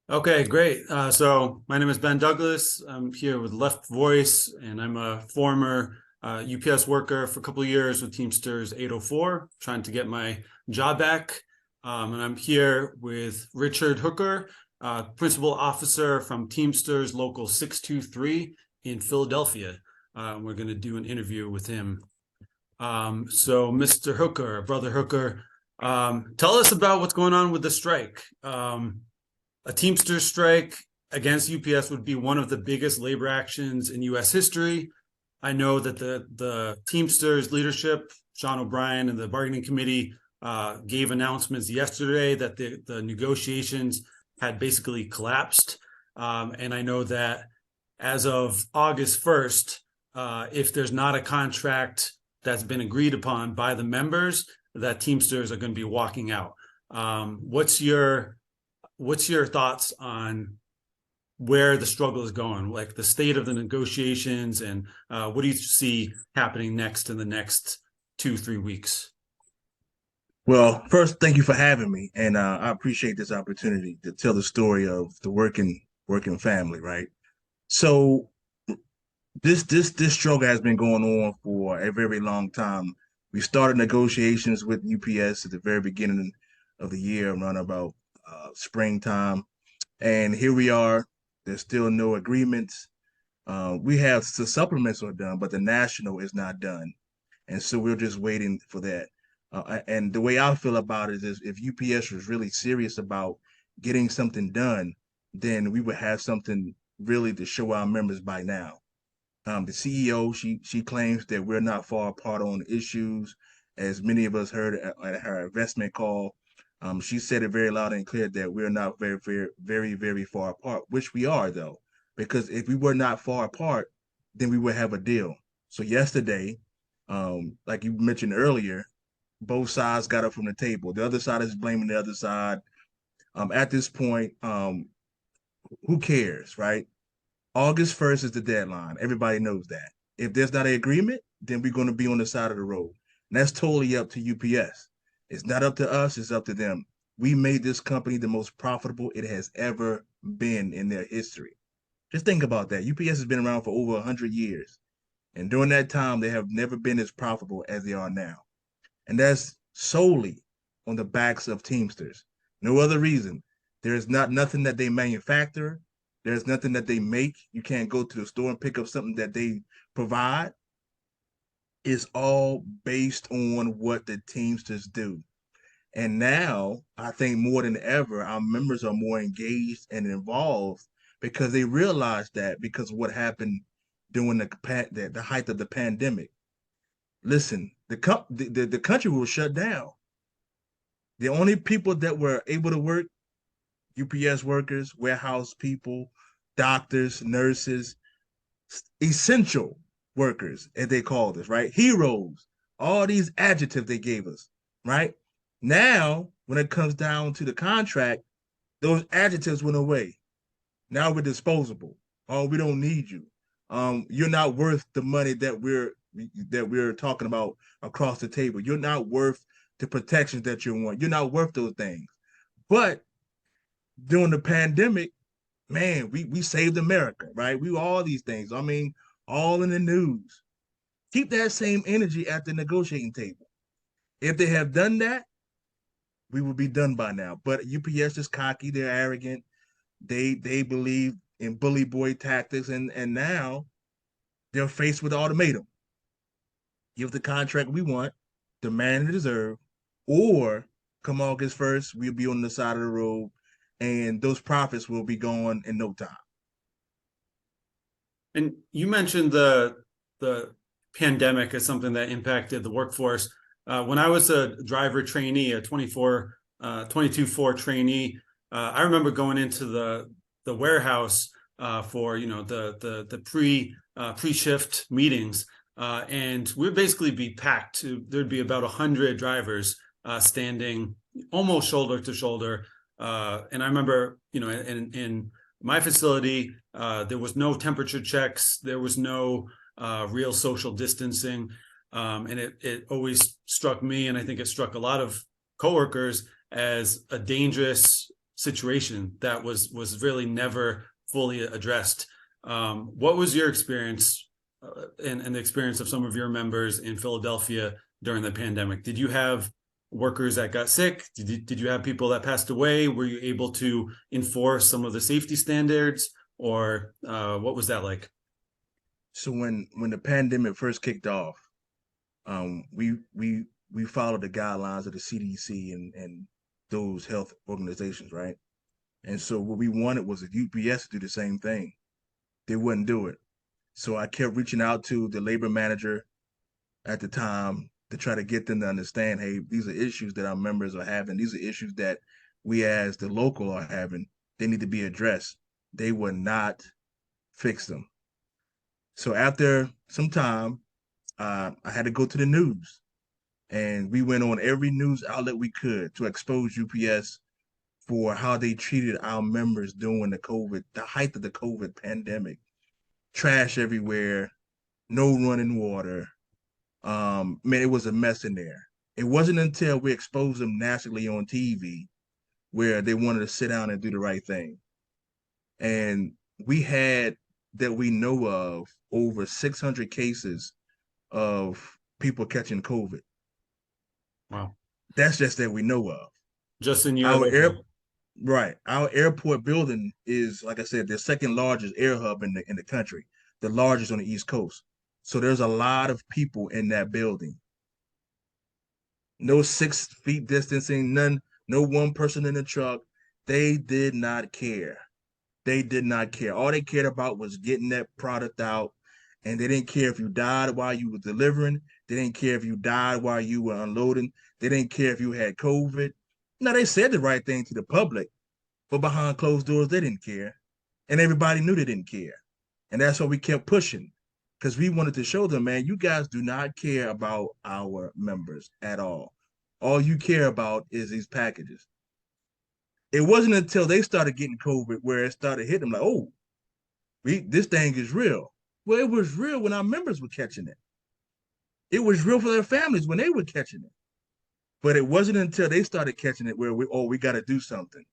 Okay, great. So my name is Ben Douglas. I'm here with Left Voice, and I'm a former UPS worker for a couple of years with Teamsters 804, trying to get my job back. And I'm here with Richard Hooker, principal officer from Teamsters Local 623 in Philadelphia. We're going to do an interview with him. So Mr. Hooker, Brother Hooker, tell us about what's going on with the strike. A Teamsters strike against UPS would be one of the biggest labor actions in U.S. history. I know that the Teamsters leadership, Sean O'Brien and the bargaining committee, gave announcements yesterday that the negotiations had basically collapsed. And I know that as of August 1st, if there's not a contract that's been agreed upon by the members, that Teamsters are going to be walking out. What's your thoughts on where the struggle is going, like the state of the negotiations, and what do you see happening next in the next 2-3 weeks? Well, first, thank you for having me, and I appreciate this opportunity to tell the story of the working family. Right. So this struggle has been going on for a very long time. We started negotiations with UPS at the very beginning of the year, around about springtime, and here we are. There's still no agreements. We have the supplements are done, but the national is not done, and so we're just waiting for that. And the way I feel about it is, if UPS was really serious about getting something done, then we would have something really to show our members by now. The CEO, she claims that we're not far apart on issues, as many of us heard at her investment call. She said it very loud and clear that we're not very far apart, which we are, though, because if we were not far apart, then we would have a deal. So yesterday, like you mentioned earlier, both sides got up from the table. The other side is blaming the other side. At this point, who cares, right? August 1st is the deadline. Everybody knows that. If there's not an agreement, then we're going to be on the side of the road. And that's totally up to UPS. It's not up to us, it's up to them. We made this company the most profitable it has ever been in their history. Just think about that. UPS has been around for over 100 years. And during that time, they have never been as profitable as they are now. And that's solely on the backs of Teamsters. No other reason. There's not nothing that they manufacture. There's nothing that they make. You can't go to the store and pick up something that they provide. It's all based on what the Teamsters do. And now, I think more than ever, our members are more engaged and involved because they realize that, because of what happened during the height of the pandemic. Listen, the country was shut down. The only people that were able to work, UPS workers, warehouse people, doctors, nurses, essential workers, as they called us, right? Heroes, all these adjectives they gave us, right? Now, when it comes down to the contract, those adjectives went away. Now we're disposable. Oh, we don't need you. You're not worth the money that we're talking about across the table. You're not worth the protections that you want. You're not worth those things. But during the pandemic, man, we saved America, right? We all these things. I mean, all in the news. Keep that same energy at the negotiating table. If they have done that, we would be done by now. But UPS is cocky, they're arrogant, they believe in bully boy tactics, and now they're faced with ultimatum. Give the contract we want, demand and deserve, or come August 1st, we'll be on the side of the road and those profits will be gone in no time. And you mentioned the pandemic as something that impacted the workforce. When I was a driver trainee, a 22-4 trainee, I remember going into the warehouse for the pre-shift meetings, and we'd basically be packed. There'd be about 100 drivers standing almost shoulder to shoulder. And I remember, in my facility, there was no temperature checks. There was no real social distancing. And it always struck me, and I think it struck a lot of coworkers, as a dangerous situation that was really never fully addressed. What was your experience and the experience of some of your members in Philadelphia during the pandemic? Did you have workers that got sick? Did you have people that passed away? Were you able to enforce some of the safety standards, or what was that like? So when the pandemic first kicked off, we followed the guidelines of the CDC and those health organizations, right? And so what we wanted was a UPS to do the same thing. They wouldn't do it. So I kept reaching out to the labor manager at the time to try to get them to understand, hey, these are issues that our members are having. These are issues that we as the local are having. They need to be addressed. They would not fix them. So after some time, I had to go to the news, and we went on every news outlet we could to expose UPS for how they treated our members during the height of the COVID pandemic. Trash everywhere, no running water. Man, it was a mess in there. It wasn't until we exposed them nationally on TV where they wanted to sit down and do the right thing. And we had, that we know of, over 600 cases of people catching COVID. Wow. That's just that we know of. Just in your Our air, local. right. Our airport building is, like I said, the second largest air hub in the country, the largest on the East Coast. So there's a lot of people in that building. No 6 feet distancing, none, no one person in the truck. They did not care. They did not care. All they cared about was getting that product out. And they didn't care if you died while you were delivering. They didn't care if you died while you were unloading. They didn't care if you had COVID. Now, they said the right thing to the public, but behind closed doors, they didn't care. And everybody knew they didn't care. And that's why we kept pushing, because we wanted to show them, man, you guys do not care about our members at all. All you care about is these packages. It wasn't until they started getting COVID where it started hitting them like, oh, this thing is real. Well, it was real when our members were catching it. It was real for their families when they were catching it. But it wasn't until they started catching it where we got to do something.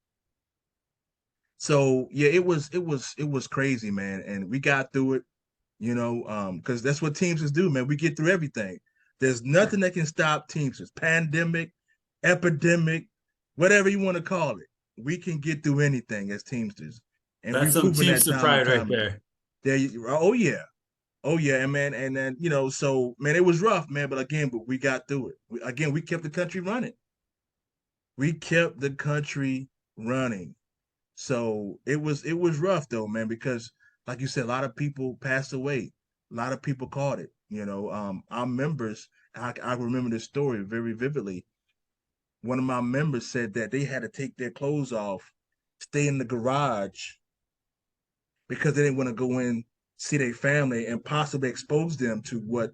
So yeah, it was crazy, man, and we got through it, because that's what Teamsters do, man. We get through everything. There's nothing that can stop Teamsters. Pandemic, epidemic, whatever you want to call it. We can get through anything as Teamsters, and That's we've some proven that Teamster time and pride right time again. there. Oh yeah, oh yeah, and man, and then so man, it was rough, man, but we got through it. We kept the country running. We kept the country running. So it was rough though, man, because like you said, a lot of people passed away. A lot of people caught it. Our members, I remember this story very vividly. One of my members said that they had to take their clothes off, stay in the garage because they didn't want to go in, see their family, and possibly expose them to what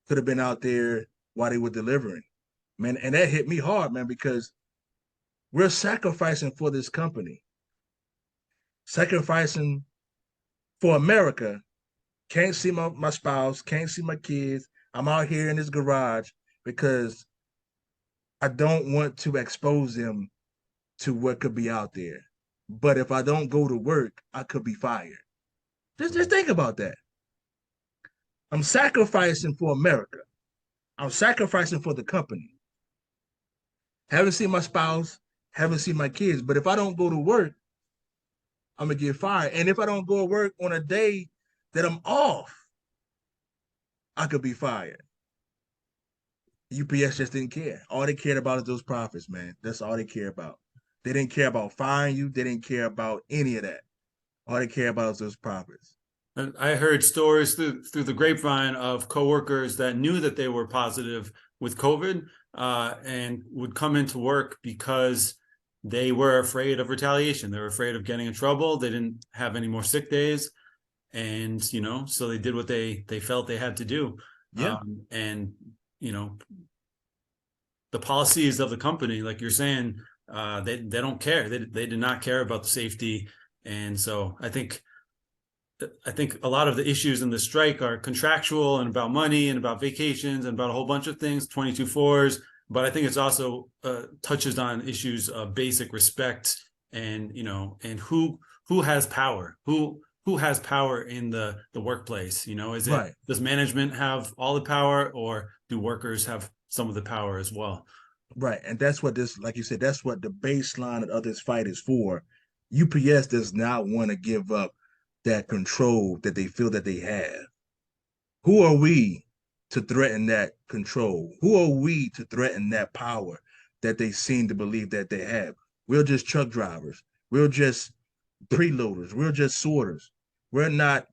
could have been out there while they were delivering. Man, and that hit me hard, man, because we're sacrificing for this company, sacrificing for America. Can't see my spouse, can't see my kids. I'm out here in this garage because I don't want to expose them to what could be out there. But if I don't go to work, I could be fired. Just think about that. I'm sacrificing for America. I'm sacrificing for the company. Haven't seen my spouse, haven't seen my kids. But if I don't go to work, I'm gonna get fired. And if I don't go to work on a day that I'm off, I could be fired. UPS just didn't care. All they cared about is those profits, man. That's all they care about. They didn't care about firing you. They didn't care about any of that. All they care about is those profits. And I heard stories through the grapevine of coworkers that knew that they were positive with COVID and would come into work because they were afraid of retaliation. They were afraid of getting in trouble. They didn't have any more sick days. And, so they did what they felt they had to do. Yeah. And, the policies of the company, like you're saying, they don't care. They did not care about the safety. And so I think a lot of the issues in the strike are contractual and about money and about vacations and about a whole bunch of things, 22 fours. But I think it's also touches on issues of basic respect and and who has power, who has power in the workplace. Is it, Right. does management have all the power, or do workers have some of the power as well? Right. And that's what this, like you said, that's what the baseline of this fight is for. UPS does not want to give up that control that they feel that they have. Who are we to threaten that control? Who are we to threaten that power that they seem to believe that they have? We're just truck drivers. We're just preloaders. We're just sorters. We're not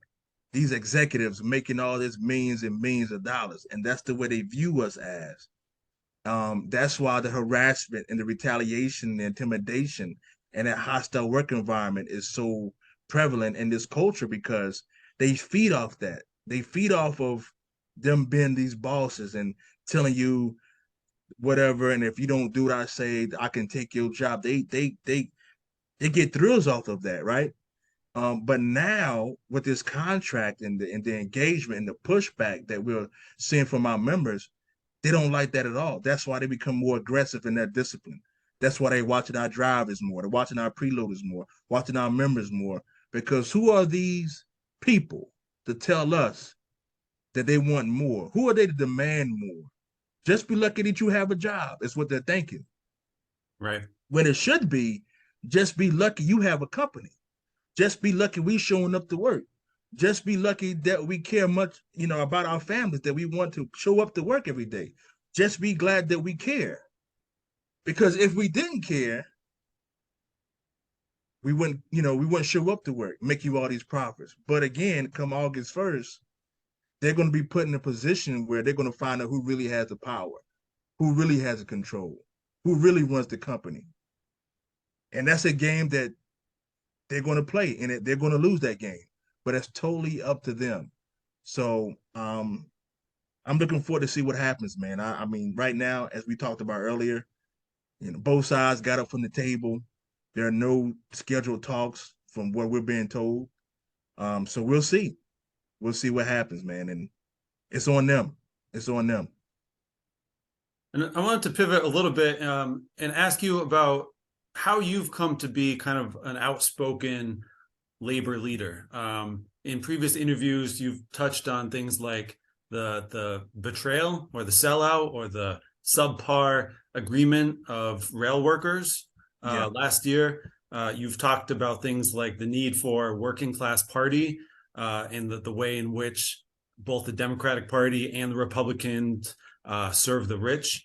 these executives making all this millions and millions of dollars. And that's the way they view us as. That's why the harassment and the retaliation and the intimidation and that hostile work environment is so prevalent in this culture because they feed off that. They feed off of them being these bosses and telling you whatever. And if you don't do what I say, I can take your job. They get thrills off of that, right? But now with this contract and the engagement and the pushback that we're seeing from our members, they don't like that at all. That's why they become more aggressive in that discipline. That's why they're watching our drivers more. They're watching our preloaders more, watching our members more. Because who are these people to tell us that they want more? Who are they to demand more? Just be lucky that you have a job, is what they're thinking. Right. When it should be, just be lucky you have a company. Just be lucky we showing up to work. Just be lucky that we care much, about our families, that we want to show up to work every day. Just be glad that we care. Because if we didn't care, we wouldn't show up to work, make you all these profits. But again, come August 1st, they're going to be put in a position where they're going to find out who really has the power, who really has the control, who really runs the company. And that's a game that they're going to play, and they're going to lose that game. But it's totally up to them. So I'm looking forward to see what happens, man. I mean, right now, as we talked about earlier, both sides got up from the table. There are no scheduled talks from what we're being told. So we'll see. We'll see what happens, man. And it's on them. It's on them. And I wanted to pivot a little bit, and ask you about how you've come to be kind of an outspoken labor leader. In previous interviews, you've touched on things like the betrayal or the sellout or the subpar agreement of rail workers. Yeah. Last year, you've talked about things like the need for a working class party, and the way in which both the Democratic Party and the Republicans serve the rich.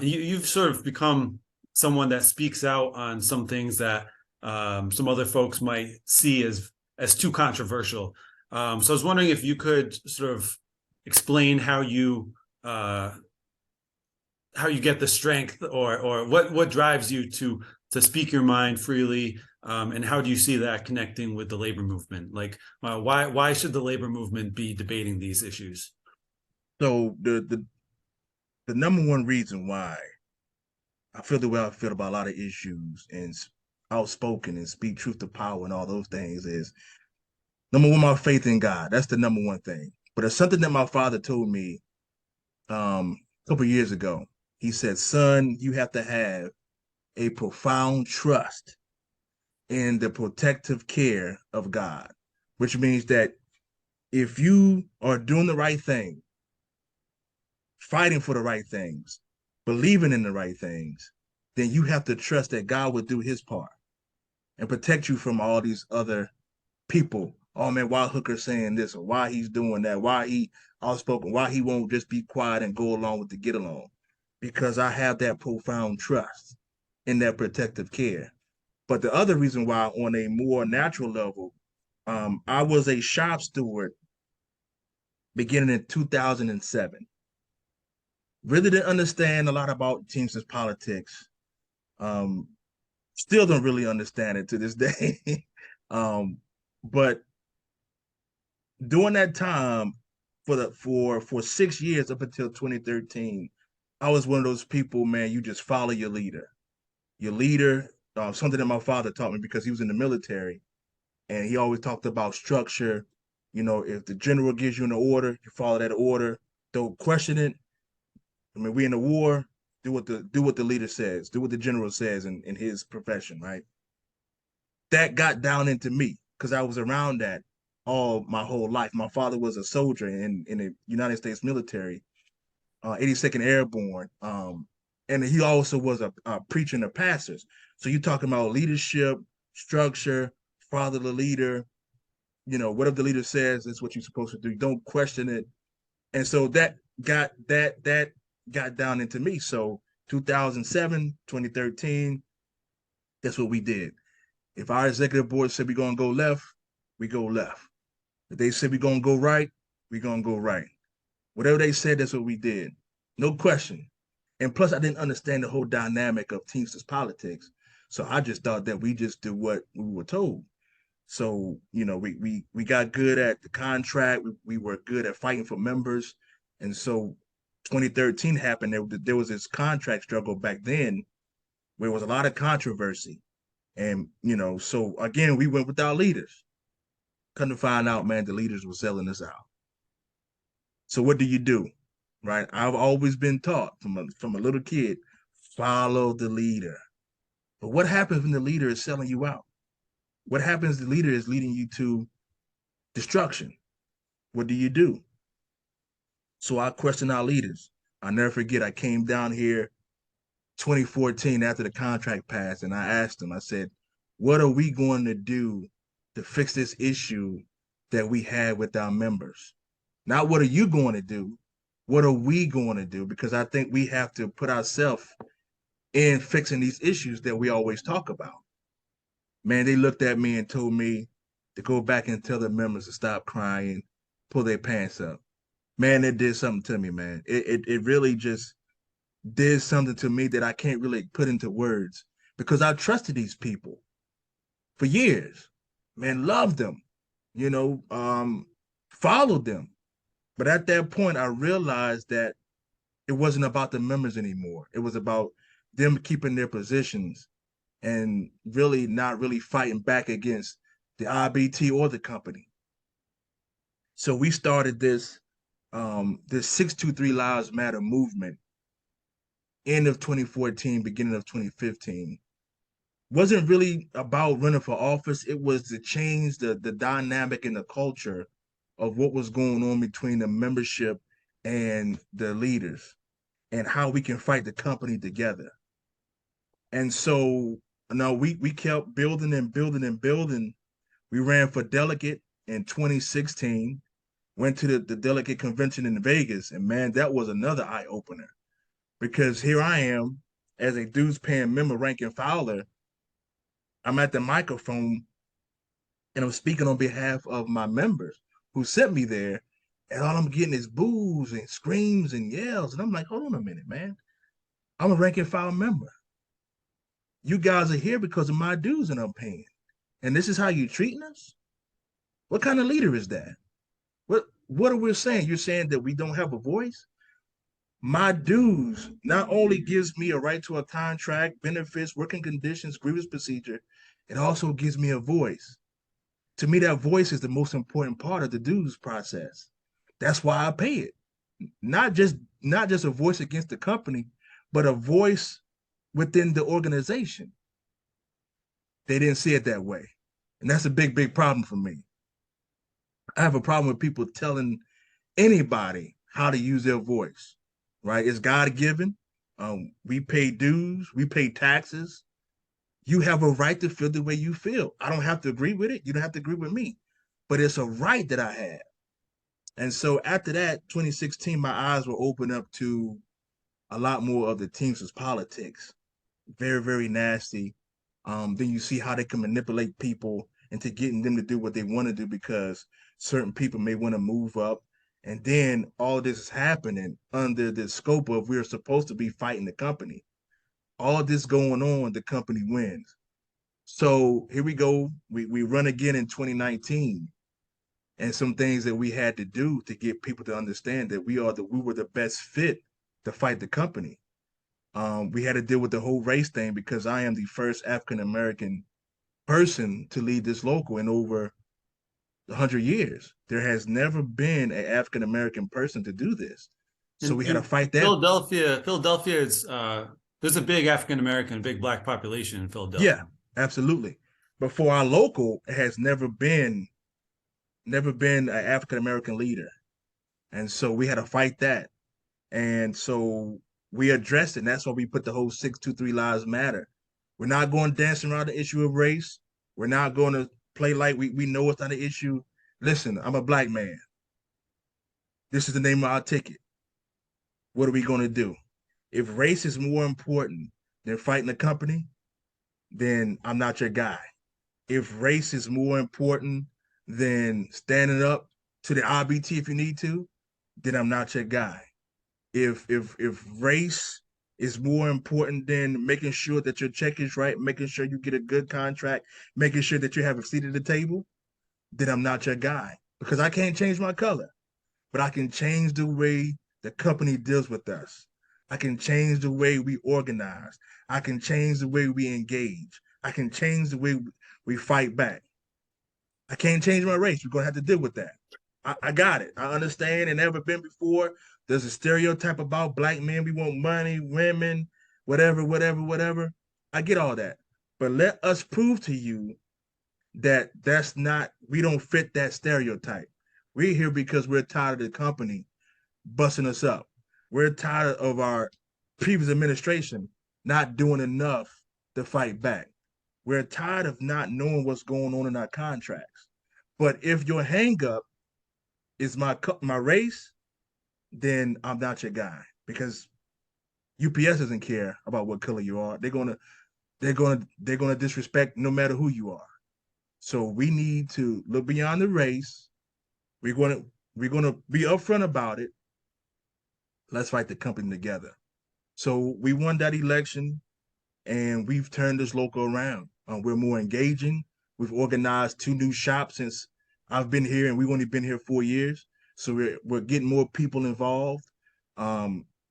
You've sort of become someone that speaks out on some things that some other folks might see as too controversial. So I was wondering if you could sort of explain how you get the strength, or what drives you to speak your mind freely, and how do you see that connecting with the labor movement? Like, why should the labor movement be debating these issues? So the number one reason why I feel the way I feel about a lot of issues and outspoken and speak truth to power and all those things is number one, my faith in God. That's the number one thing. But it's something that my father told me a couple years ago. He said, "Son, you have to have a profound trust in the protective care of God," which means that if you are doing the right thing, fighting for the right things, believing in the right things, then you have to trust that God will do his part and protect you from all these other people. Oh man, why Hooker saying this, or why he's doing that, why he outspoken, why he won't just be quiet and go along with the get along. Because I have that profound trust in that protective care. But the other reason why, on a more natural level, I was a shop steward beginning in 2007. Really didn't understand a lot about Teamsters politics. Um, Still don't really understand it to this day. But during that time, for 6 years up until 2013, I was one of those people, man. You just follow your leader. Your leader, something that my father taught me because he was in the military, and he always talked about structure. If the general gives you an order, you follow that order. Don't question it. I mean, we in a war. Do what the leader says. Do what the general says in his profession, right? that got down into me because I was around that all my whole life. My father was a soldier in the United States military, 82nd Airborne, and he also was a preacher and a pastor. So you're talking about leadership, structure, father the leader. Whatever the leader says, that's what you're supposed to do. Don't question it. And so that got down into me. So 2007, 2013, that's what we did. If our executive board said we're gonna go left, we go left. If they said we're gonna go right, we're gonna go right. Whatever they said, that's what we did. No question. And plus, I didn't understand the whole dynamic of Teamsters politics. So I just thought that we just did what we were told. So, we got good at the contract. We were good at fighting for members. And so 2013 happened. There was this contract struggle back then where there was a lot of controversy. And, so again, we went with our leaders. Come to find out, man, the leaders were selling us out. So what do you do? Right? I've always been taught from a little kid, follow the leader. But what happens when the leader is selling you out? What happens the leader is leading you to destruction? What do you do? So I question our leaders. I'll never forget, I came down here 2014 after the contract passed, and I asked them, I said, what are we going to do to fix this issue that we had with our members? Not what are you going to do? What are we going to do? Because I think we have to put ourselves in fixing these issues that we always talk about. Man, they looked at me and told me to go back and tell the members to stop crying, pull their pants up. Man, it did something to me, man. It really just did something to me that I can't really put into words because I trusted these people for years. Man, loved them, you know, followed them. But at that point, I realized that it wasn't about the members anymore. It was about them keeping their positions and really not really fighting back against the IBT or the company. So we started this 623 Lives Matter movement end of 2014, beginning of 2015. Wasn't really about running for office. It was to change the dynamic and the culture of what was going on between the membership and the leaders and how we can fight the company together. And so now we kept building and building and building. We ran for delegate in 2016, went to the delegate convention in Vegas, and man, that was another eye opener because here I am as a dues paying member, ranking fowler. I'm at the microphone and I'm speaking on behalf of my members who sent me there, and all I'm getting is boos and screams and yells. And I'm like, hold on a minute, man. I'm a rank and file member. You guys are here because of my dues and I'm paying. And this is how you're treating us? What kind of leader is that? What are we saying? You're saying that we don't have a voice? My dues not only gives me a right to a contract, benefits, working conditions, grievance procedure, it also gives me a voice. To me, that voice is the most important part of the dues process. That's why I pay it. Not just a voice against the company, but a voice within the organization. They didn't see it that way. And that's a big, big problem for me. I have a problem with people telling anybody how to use their voice, right? It's God given. We pay dues, we pay taxes. You have a right to feel the way you feel. I don't have to agree with it. You don't have to agree with me, but it's a right that I have. And so after that, 2016, my eyes were opened up to a lot more of the Teamsters politics. Very, very nasty. Then you see how they can manipulate people into getting them to do what they want to do because certain people may want to move up. And then all this is happening under the scope of we're supposed to be fighting the company. All this going on, the company wins. So here we go. We run again in 2019, and some things that we had to do to get people to understand that we were the best fit to fight the company. We had to deal with the whole race thing because I am the first African American person to lead this local in over 100 years. There has never been an African American person to do this, so we had to In fight that. Philadelphia is there's a big African American, big black population in Yeah, Philadelphia. absolutely. But for our local, it has never been an African American leader, and so we had to fight that. And so we addressed it. And that's why we put the whole 623 lives matter. We're not going dancing around the issue of race. We're not going to play like we know it's not an issue. Listen, I'm a black man. This is the name of our ticket. What are we going to do? If race is more important than fighting the company, then I'm not your guy. If race is more important than standing up to the RBT if you need to, then I'm not your guy. If race is more important than making sure that your check is right, making sure you get a good contract, making sure that you have a seat at the table, then I'm not your guy. Because I can't change my color, but I can change the way the company deals with us. I can change the way we organize. I can change the way we engage. I can change the way we fight back. I can't change my race. We're gonna have to deal with that. I got it. I understand. And never been before. There's a stereotype about black men. We want money, women, whatever, whatever, whatever. I get all that. But let us prove to you that that's not, we don't fit that stereotype. We're here because we're tired of the company busting us up. We're tired of our previous administration not doing enough to fight back. We're tired of not knowing what's going on in our contracts. But if your hangup is my race, then I'm not your guy because UPS doesn't care about what color you are. They're gonna disrespect no matter who you are. So we need to look beyond the race. We're gonna be upfront about it. Let's fight the company together. So we won that election, and we've turned this local around. We're more engaging. We've organized 2 new shops since I've been here, and we've only been here 4 years. So we're getting more people involved.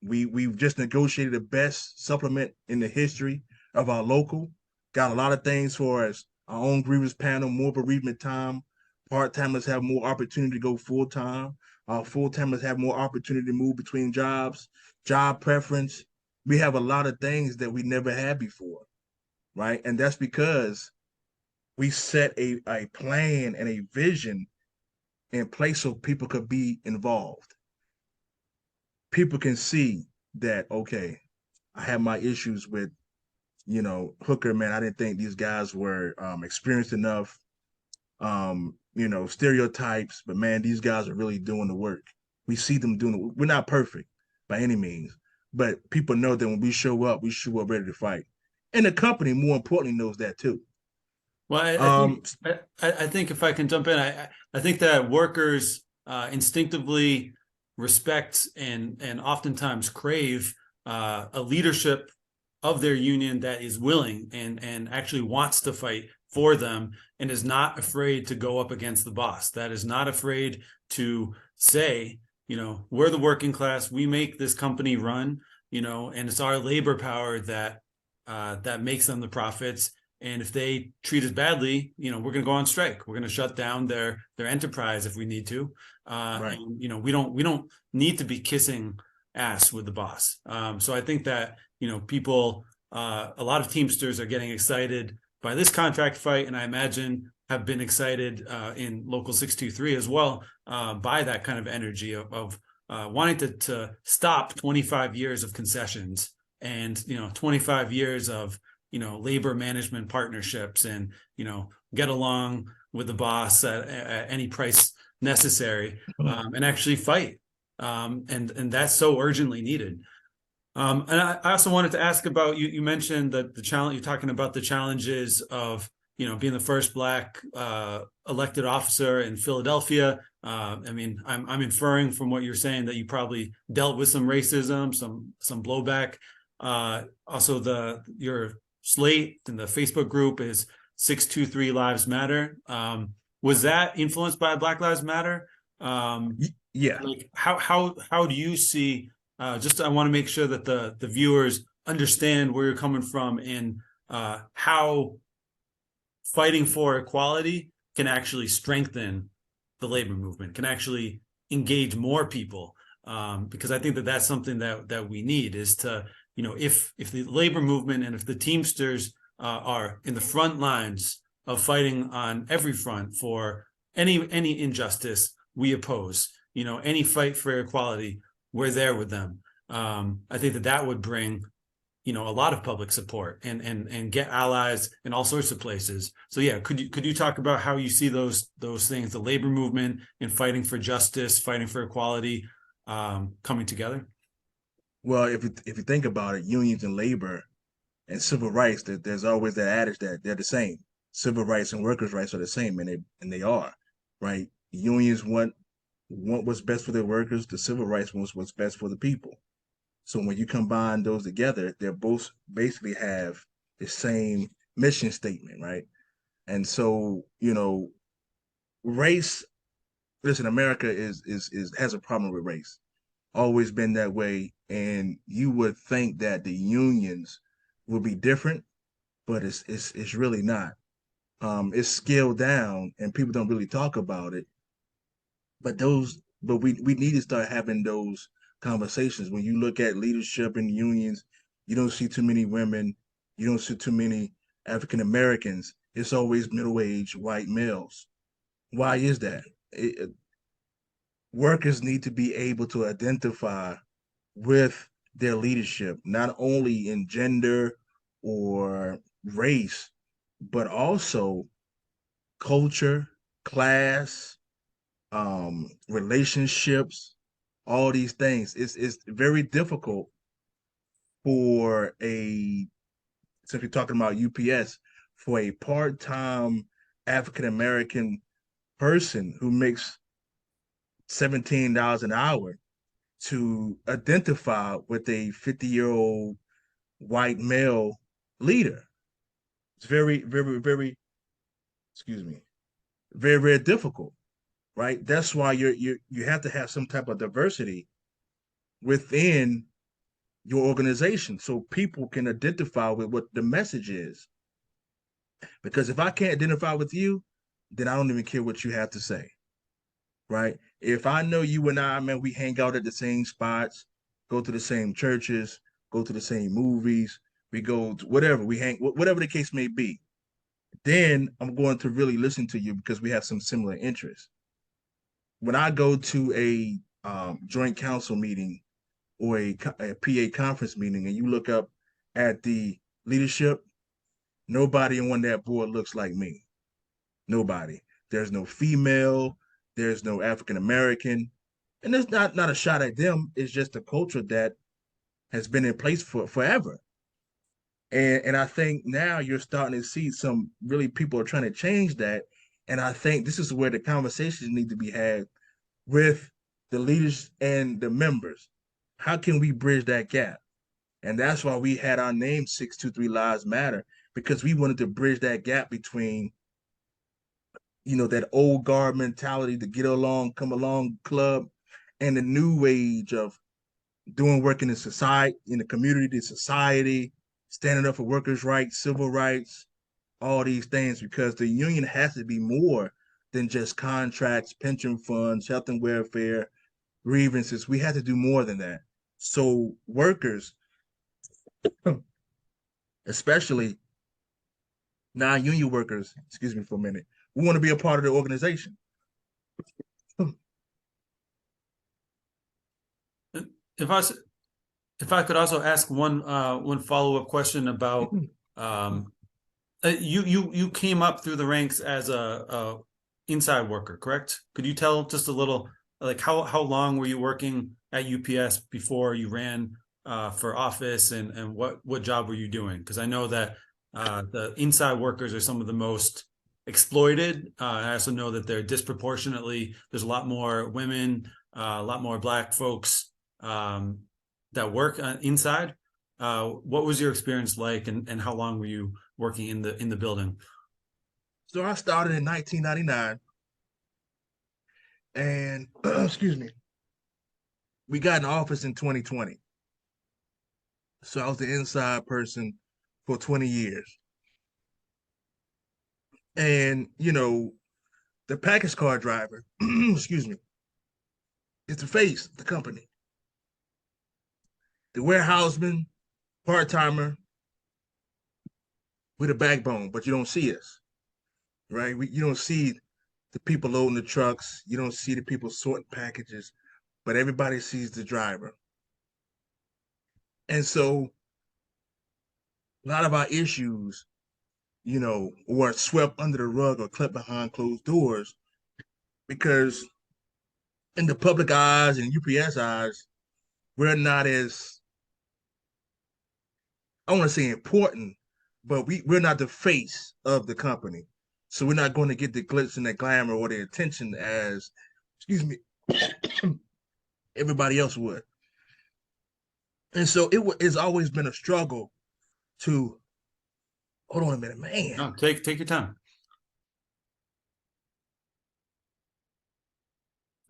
We've just negotiated the best supplement in the history of our local. Got a lot of things for us. Our own grievance panel, more bereavement time. Part timers have more opportunity to go full time. Full timers have more opportunity to move between jobs, job preference. We have a lot of things that we never had before, right? And that's because we set a plan and a vision in place so people could be involved. People can see that, okay, I have my issues with, Hooker, man. I didn't think these guys were experienced enough, stereotypes, but man, these guys are really doing the work. We see them doing it. We're not perfect by any means, but people know that when we show up ready to fight. And the company, more importantly, knows that too. Well, Um, I think if I can jump in, I think that workers instinctively respect and oftentimes crave a leadership of their union that is willing and actually wants to fight for them and is not afraid to go up against the boss. That is not afraid to say, we're the working class. We make this company run, and it's our labor power that makes them the profits. And if they treat us badly, we're going to go on strike. We're going to shut down their enterprise if we need to. right. And we don't need to be kissing ass with the boss. So I think that people, a lot of Teamsters are getting excited by this contract fight, and I imagine have been excited in Local 623 as well by that kind of energy of wanting to stop 25 years of concessions and 25 years of labor management partnerships and, get along with the boss at any price necessary and actually fight. And that's so urgently needed. And I also wanted to ask about, you mentioned that the challenge, you're talking about the challenges of, being the first Black elected officer in Philadelphia. I'm inferring from what you're saying that you probably dealt with some racism, some blowback. Also your slate and the Facebook group is 623 Lives Matter. Was that influenced by Black Lives Matter? Yeah. Like how do you see? I want to make sure that the viewers understand where you're coming from and how fighting for equality can actually strengthen the labor movement, can actually engage more people. Because I think that that's something that we need is to, if the labor movement and if the Teamsters are in the front lines of fighting on every front for any injustice we oppose. Any fight for equality, we're there with them. I think that would bring a lot of public support and get allies in all sorts of places. So yeah, could you talk about how you see those things, the labor movement and fighting for justice, fighting for equality, coming together? Well, if you think about it, unions and labor and civil rights, there's always that adage that they're the same. Civil rights and workers' rights are the same, and they are, right? Unions want what's best for their workers. The civil rights wants what's best for the people. So when you combine those together, they're both basically have the same mission statement, right? And so, race. Listen, America is has a problem with race. Always been that way, and you would think that the unions would be different, but it's really not. It's scaled down, and people don't really talk about it. But we need to start having those conversations. When you look at leadership in unions, you don't see too many women, you don't see too many African Americans. It's always middle-aged white males. Why is that? Workers need to be able to identify with their leadership, not only in gender or race, but also culture, class, relationships, all these things. It's very difficult for since we're talking about UPS, for a part-time African American person who makes $17 an hour to identify with a 50-year-old white male leader. It's very, very, very, excuse me, very, very difficult, right? That's why you have to have some type of diversity within your organization so people can identify with what the message is. Because if I can't identify with you, then I don't even care what you have to say, right? If I know you and I, man, we hang out at the same spots, go to the same churches, go to the same movies, we go to whatever, we hang, whatever the case may be, then I'm going to really listen to you because we have some similar interests. When I go to a joint council meeting or a PA conference meeting and you look up at the leadership, nobody on that board looks like me. Nobody. There's no female. There's no African American, and it's not a shot at them. It's just a culture that has been in place for forever. And I think now you're starting to see some really people are trying to change that. And I think this is where the conversations need to be had with the leaders and the members. How can we bridge that gap? And that's why we had our name 623 Lives Matter, because we wanted to bridge that gap between that old guard mentality, to get along, come along club, and the new age of doing work in the society, in the community, the society, standing up for workers' rights, civil rights, all these things, because the union has to be more than just contracts, pension funds, health and welfare, grievances. We have to do more than that. So workers, especially non-union workers, excuse me for a minute, we want to be a part of the organization. If I if I could also ask one follow-up question about you came up through the ranks as a inside worker, correct? Could you tell just a little, like how long were you working at UPS before you ran for office, and what job were you doing? Because I know that the inside workers are some of the most exploited. I also know that they're disproportionately, there's a lot more women, a lot more Black folks that work inside. What was your experience like, and how long were you working in the building? So I started in 1999, and excuse me, we got in office in 2020. So I was the inside person for 20 years. And, the package car driver, excuse me, is the face of the company. The warehouseman, part timer, with a backbone, but you don't see us. right? You don't see the people loading the trucks. You don't see the people sorting packages, but everybody sees the driver. And so a lot of our issues, were swept under the rug or kept behind closed doors because in the public eyes and UPS eyes, we're not as, I want to say important, but we're not the face of the company. So we're not going to get the glitz and the glamour or the attention as, excuse me, everybody else would. And so it's always been a struggle to, hold on a minute, man. No, take your time.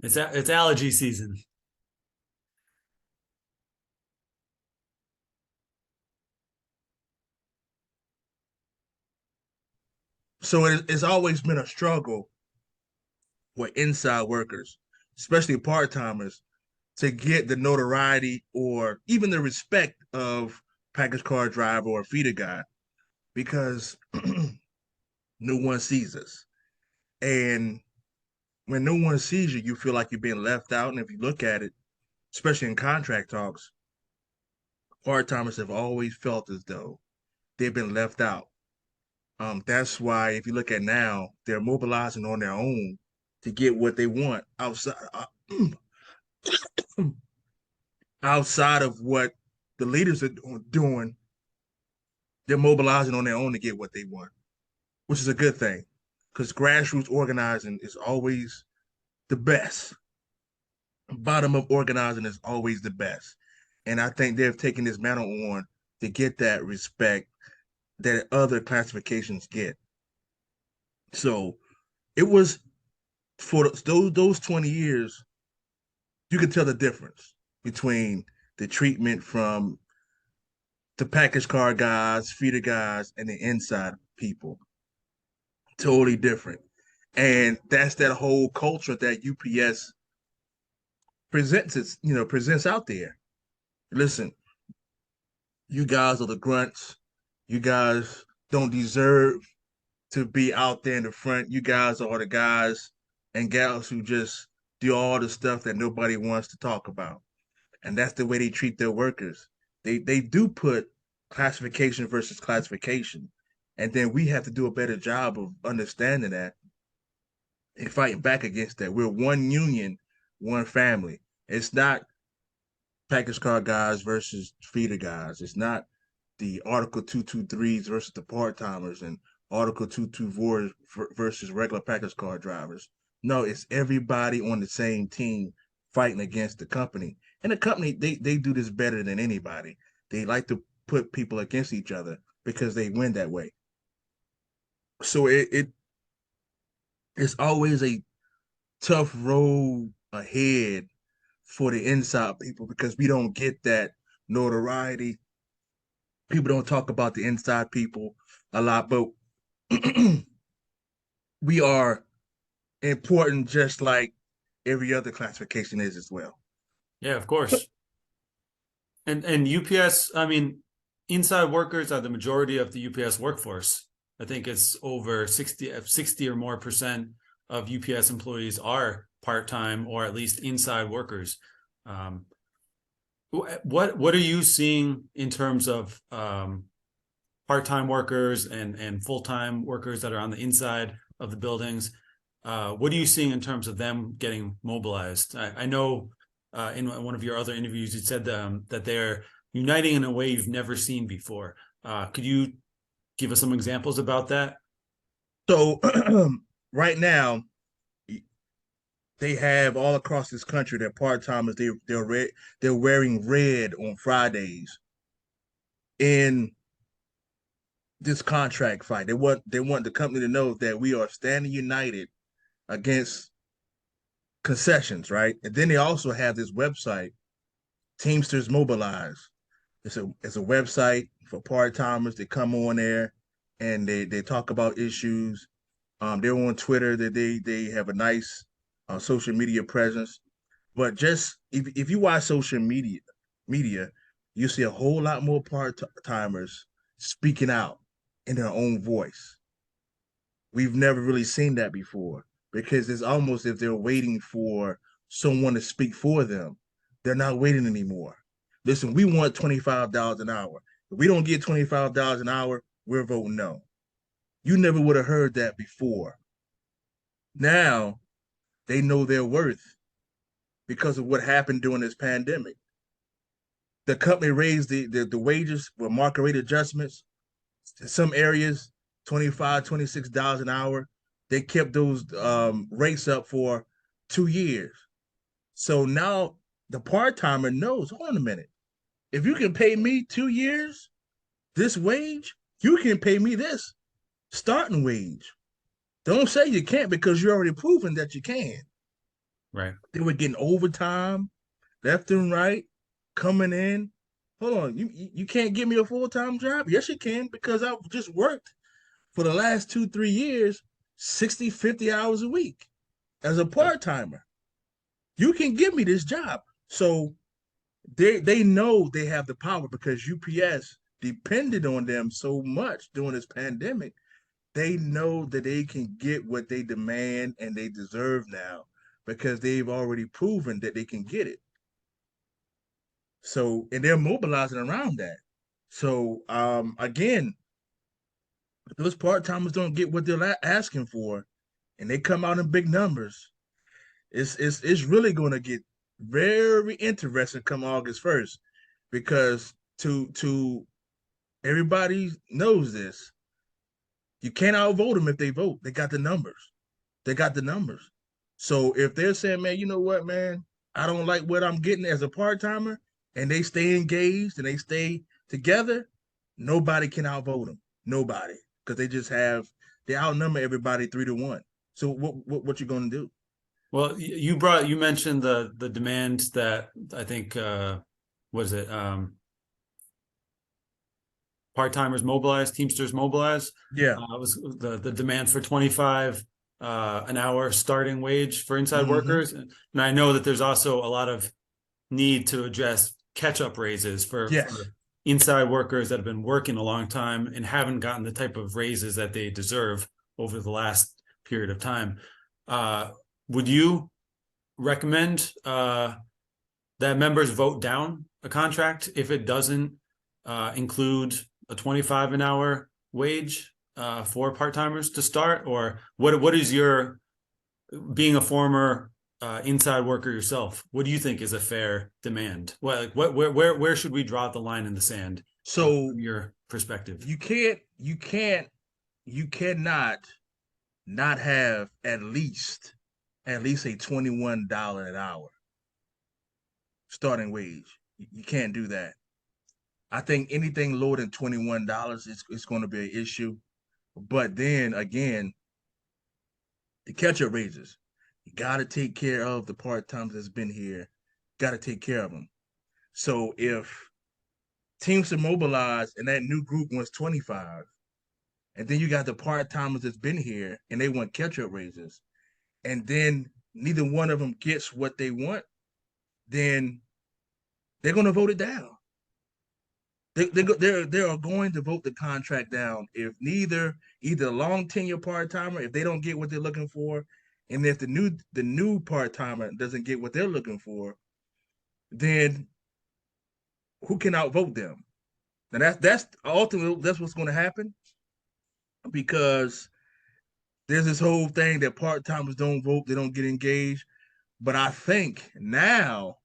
It's allergy season. So it's always been a struggle with inside workers, especially part timers, to get the notoriety or even the respect of package car driver or feeder guy because no one sees us. And when no one sees you, you feel like you're being left out. And if you look at it, especially in contract talks, part timers have always felt as though they've been left out. That's why if you look at now, they're mobilizing on their own to get what they want outside of what the leaders are doing. They're mobilizing on their own to get what they want, which is a good thing because grassroots organizing is always the best. Bottom up organizing is always the best. And I think they've taken this mantle on to get that respect that other classifications get. So it was for those 20 years, you could tell the difference between the treatment from the package car guys, feeder guys, and the inside people. Totally different. And that's that whole culture that UPS presents out there. Listen, you guys are the grunts. You guys don't deserve to be out there in the front. You guys are the guys and gals who just do all the stuff that nobody wants to talk about. And that's the way they treat their workers. They do put classification versus classification. And then we have to do a better job of understanding that and fighting back against that. We're one union, one family. It's not package car guys versus feeder guys. It's not the Article 223s versus the part timers and Article 224 versus regular package car drivers. No, it's everybody on the same team fighting against the company. And the company, they do this better than anybody. They like to put people against each other because they win that way. So it's always a tough road ahead for the inside people because we don't get that notoriety. People don't talk about the inside people a lot, but we are important just like every other classification is as well. Yeah, of course. And UPS, I mean, inside workers are the majority of the UPS workforce. I think it's over 60 or more percent of UPS employees are part-time or at least inside workers. What are you seeing in terms of part-time workers and full-time workers that are on the inside of the buildings? What are you seeing in terms of them getting mobilized? I know in one of your other interviews, you said that they're uniting in a way you've never seen before. Could you give us some examples about that? So right now, they have all across this country that part timers they're wearing red on Fridays in this contract fight. They want the company to know that we are standing united against concessions, right? And then they also have this website, Teamsters Mobilize. It's a website for part timers. They come on there and they talk about issues. They're on Twitter. That they have a nice social media presence. But just if you watch social media, you see a whole lot more part timers speaking out in their own voice. We've never really seen that before because it's almost if they're waiting for someone to speak for them. They're not waiting anymore. Listen, we want $25 an hour. If we don't get $25 an hour, we're voting no. You never would have heard that before. Now they know their worth because of what happened during this pandemic. The company raised the wages with market rate adjustments. In some areas, 25, $26 an hour. They kept those rates up for 2 years. So now the part timer knows, hold on a minute. If you can pay me 2 years, this wage, you can pay me this starting wage. Don't say you can't because you're already proven that you can. Right. They were getting overtime left and right, coming in. Hold on, you can't give me a full-time job? Yes, you can, because I've just worked for the last 2, 3 years, 60, 50 hours a week as a part-timer. You can give me this job. So they know they have the power because UPS depended on them so much during this pandemic. They know that they can get what they demand and they deserve now because they've already proven that they can get it. So, and they're mobilizing around that. So, again, those part timers don't get what they're asking for, and they come out in big numbers. It's really going to get very interesting come August 1st, because to everybody knows this. You can't outvote them if they vote. They got the numbers. They got the numbers. So if they're saying, man, you know what, man, I don't like what I'm getting as a part timer, and they stay engaged and they stay together, nobody can outvote them. Nobody, because they outnumber everybody 3-1. So what you gonna do? Well, you mentioned the demand that I think was it part-timers mobilize, Teamsters mobilize. Yeah. Was the demand for 25 an hour starting wage for inside Mm-hmm. workers. And I know that there's also a lot of need to address catch-up raises Yes. for inside workers that have been working a long time and haven't gotten the type of raises that they deserve over the last period of time. Would you recommend that members vote down a contract if it doesn't include a 25 an hour wage for part-timers to start? Or what is your, being a former inside worker yourself, what do you think is a fair demand? Well, like where should we draw the line in the sand So from your perspective? you cannot not have at least a $21 an hour starting wage. You can't do that. I think anything lower than $21 is going to be an issue. But then again, the catch-up raises. You got to take care of the part-timers that's been here. Got to take care of them. So if teams are mobilized and that new group wants 25, and then you got the part-timers that's been here and they want catch-up raises, and then neither one of them gets what they want, then they're going to vote it down. They are going to vote the contract down if either long tenure part timer, if they don't get what they're looking for, and if the new part timer doesn't get what they're looking for, then who can outvote them? And that's ultimately that's what's going to happen, because there's this whole thing that part timers don't vote, they don't get engaged. But I think now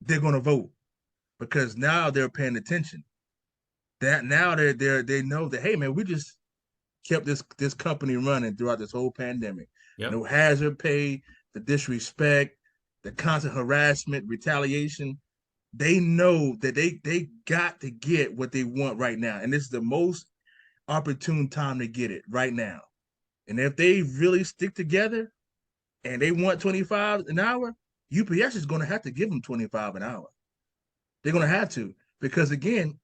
they're going to vote because now they're paying attention. That now they know that, hey man, we just kept this company running throughout this whole pandemic. Yep. No hazard pay, the disrespect, the constant harassment, retaliation. They know that they got to get what they want right now, and this is the most opportune time to get it right now. And if they really stick together and they want 25 an hour, UPS is going to have to give them 25 an hour. They're going to have to, because again,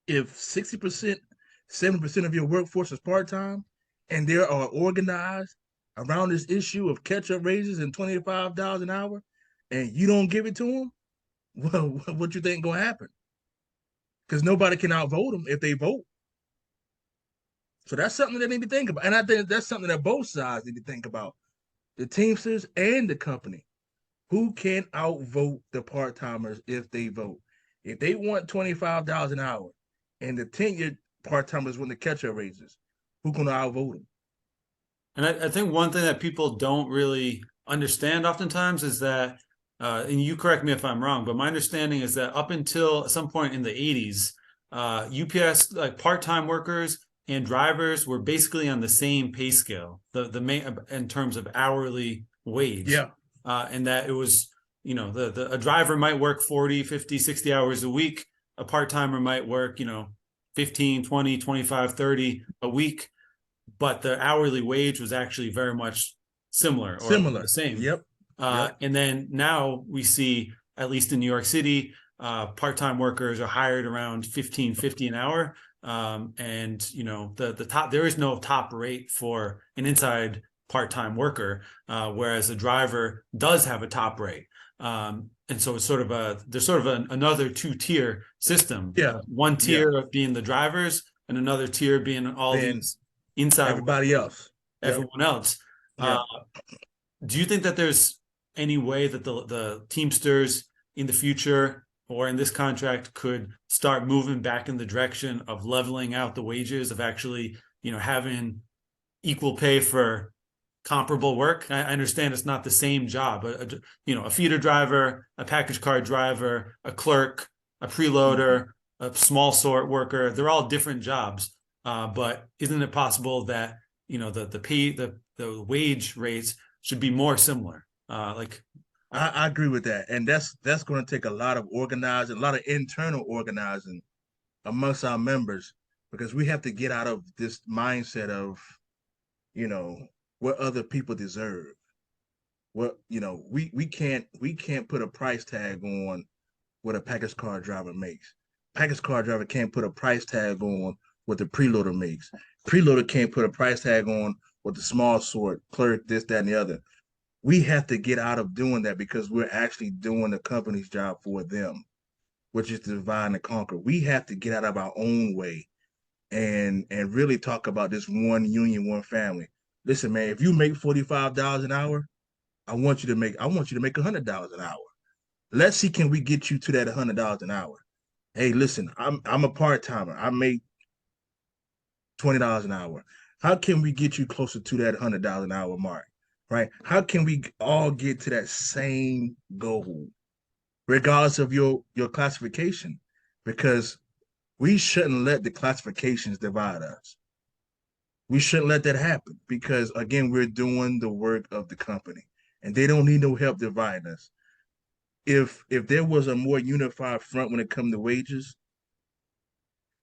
if 60%, 70% of your workforce is part-time and they are organized around this issue of catch-up raises and $25 an hour, and you don't give it to them, well, what you think gonna happen? Because nobody can outvote them if they vote. So that's something they need to think about. And I think that's something that both sides need to think about. The Teamsters and the company. Who can outvote the part-timers if they vote? If they want $25 an hour and the tenured part-timers want the catch-up raises, who can outvote them? And I think one thing that people don't really understand oftentimes is that, and you correct me if I'm wrong, but my understanding is that up until some point in the 80s, UPS like part-time workers and drivers were basically on the same pay scale, the main in terms of hourly wage, Yeah, and that it was, you know, the a driver might work 40, 50, 60 hours a week, a part-timer might work, you know, 15, 20, 25, 30 a week, but the hourly wage was actually very much similar or the similar. same. Yep, yep. And then now we see, at least in New York City, part-time workers are hired around 15.50 an hour. And you know, the top, there is no top rate for an inside part-time worker, whereas a driver does have a top rate. And so it's sort of there's sort of another two-tier system. Yeah, One yeah. tier being the drivers and another tier being all Then these inside everybody workers, else. Yep, everyone else. Uh, yep. do you think that there's any way that the Teamsters in the future or in this contract could start moving back in the direction of leveling out the wages, of actually, you know, having equal pay for comparable work? I understand it's not the same job, but you know, a feeder driver, a package car driver, a clerk, a Mhm. preloader, a small sort worker, they're all different jobs. But isn't it possible that, you know, the pay, the wage rates should be more similar? Like, uh, I agree with that, and that's going to take a lot of organizing, a lot of internal organizing amongst our members, because we have to get out of this mindset of, you know, what other people deserve. What, you know, we can't put a price tag on what a package car driver makes. Package car driver can't put a price tag on what the preloader makes. Preloader can't put a price tag on what the small sort clerk, this, that, and the other. We have to get out of doing that because we're actually doing the company's job for them, which is to divide and conquer. We have to get out of our own way and really talk about this one union, one family. Listen, man, if you make $45 an hour, I want you to make $100 an hour. Let's see, can we get you to that $100 an hour? Hey, listen, I'm a part timer. I make $20 an hour. How can we get you closer to that $100 an hour mark? Right? How can we all get to that same goal, regardless of your classification? Because we shouldn't let the classifications divide us. We shouldn't let that happen because again, we're doing the work of the company, and they don't need no help dividing us. If there was a more unified front when it comes to wages,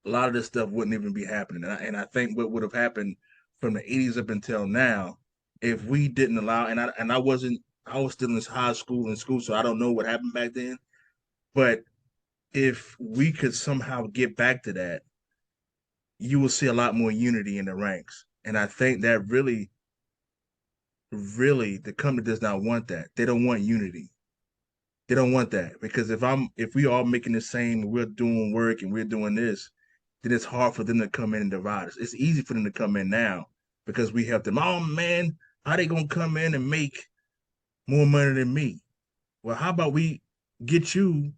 a lot of this stuff wouldn't even be happening. And I think what would have happened from the 80s up until now, if we didn't allow, and I wasn't, I was still in high school and school, so I don't know what happened back then. But if we could somehow get back to that, you will see a lot more unity in the ranks. And I think that really, the company does not want that. They don't want unity. They don't want that because if we all making the same, we're doing work and we're doing this, then it's hard for them to come in and divide us. It's easy for them to come in now because we help them. Oh man, how they gonna come in and make more money than me? Well, how about we get you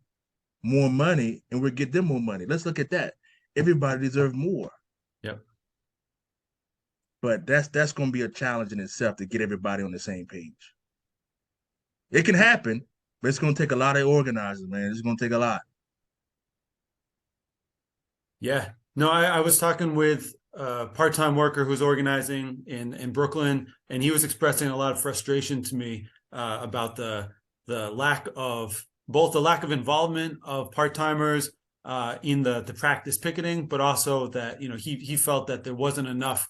more money and we'll get them more money? Let's look at that. Everybody deserves more. yep. But that's gonna be a challenge in itself to get everybody on the same page. It can happen, but it's gonna take a lot of organizers, man. It's gonna take a lot. Yeah. No, I was talking with a part-time worker who's organizing in Brooklyn, and he was expressing a lot of frustration to me about the lack of both the lack of involvement of part-timers in the practice picketing, but also that, you know, he felt that there wasn't enough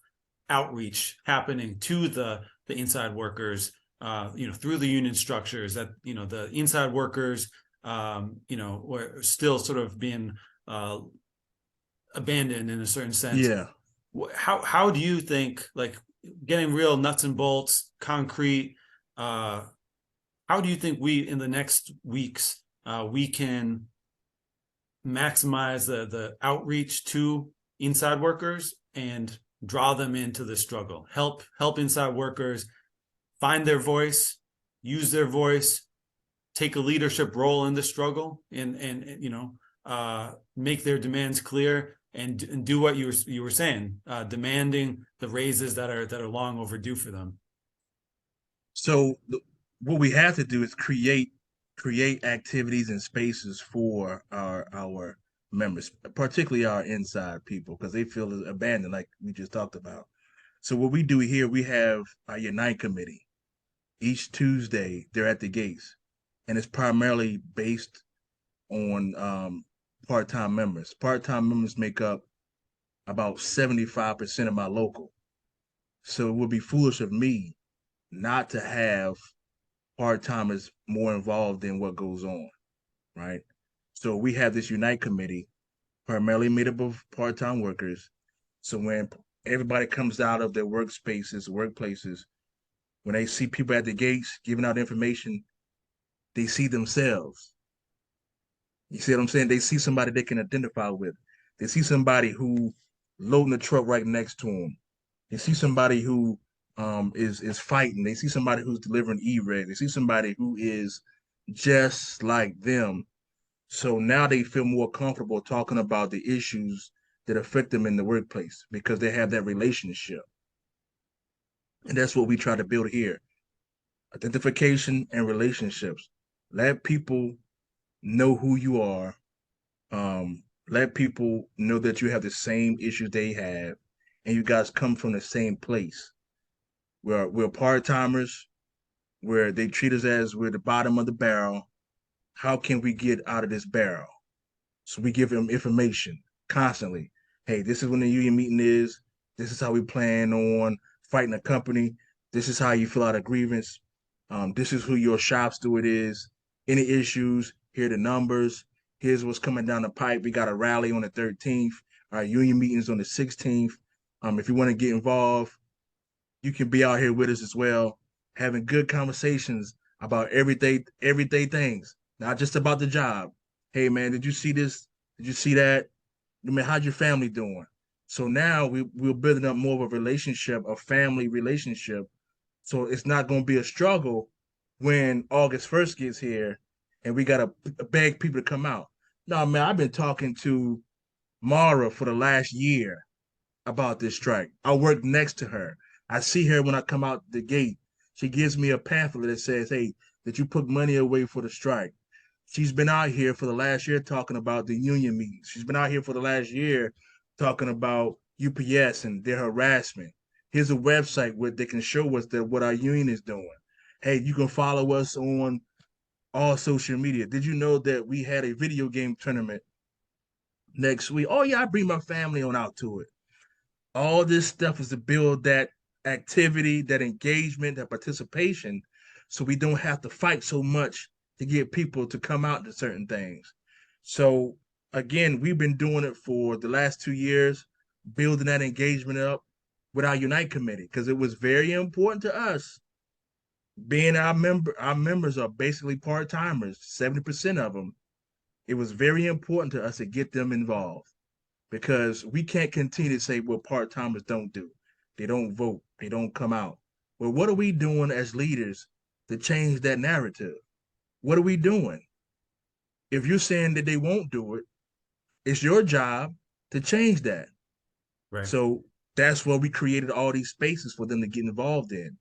outreach happening to the inside workers, you know, through the union structures, that, you know, the inside workers, you know, were still sort of being abandoned in a certain sense. Yeah. How do you think, like, getting real nuts and bolts, concrete, how do you think we in the next weeks we can maximize the outreach to inside workers and draw them into the struggle, help inside workers find their voice, use their voice, take a leadership role in the struggle, and make their demands clear, and do what you were saying, demanding the raises that are long overdue for them. So what we have to do is create activities and spaces for our members, particularly our inside people, because they feel abandoned, like we just talked about. So what we do here, we have our Unite committee. Each Tuesday, they're at the gates, and it's primarily based on part-time members. Part-time members make up about 75% of my local. So it would be foolish of me not to have part-timers more involved in what goes on, right? So we have this Unite committee, primarily made up of part-time workers. So when everybody comes out of their workspaces, workplaces, when they see people at the gates giving out information, they see themselves. You see what I'm saying? They see somebody they can identify with. They see somebody who loading the truck right next to them. They see somebody who is fighting. They see somebody who's delivering e-reg. They see somebody who is just like them. So now they feel more comfortable talking about the issues that affect them in the workplace because they have that relationship. And that's what we try to build here. Identification and relationships. Let people know who you are. Let people know that you have the same issues they have, and you guys come from the same place. We're part timers, where they treat us as we're the bottom of the barrel. How can we get out of this barrel? So we give them information constantly. Hey, this is when the union meeting is. This is how we plan on fighting a company. This is how you fill out a grievance. This is who your shop steward is. Any issues, here are the numbers. Here's what's coming down the pipe. We got a rally on the 13th. Our union meetings on the 16th. If you want to get involved, you can be out here with us as well, having good conversations about everyday things, not just about the job. Hey man, did you see this? Did you see that? I mean, how's your family doing? So now we're building up more of a relationship, a family relationship. So it's not going to be a struggle when August 1st gets here and we got to beg people to come out. No, man, I've been talking to Mara for the last year about this strike. I work next to her. I see her when I come out the gate. She gives me a pamphlet that says, hey, did you put money away for the strike? She's been out here for the last year talking about the union meetings. She's been out here for the last year talking about UPS and their harassment. Here's a website where they can show us that what our union is doing. Hey, you can follow us on all social media. Did you know that we had a video game tournament next week? Oh yeah, I bring my family on out to it. All this stuff is to build that activity, that engagement, that participation, so we don't have to fight so much to get people to come out to certain things. So again, we've been doing it for the last 2 years, building that engagement up with our Unite committee, because it was very important to us. Being our members are basically part-timers, 70% of them. It was very important to us to get them involved, because we can't continue to say what part-timers don't do. They don't vote. They don't come out. Well, what are we doing as leaders to change that narrative? What are we doing? If you're saying that they won't do it, it's your job to change that. Right. So that's why we created all these spaces for them to get involved in.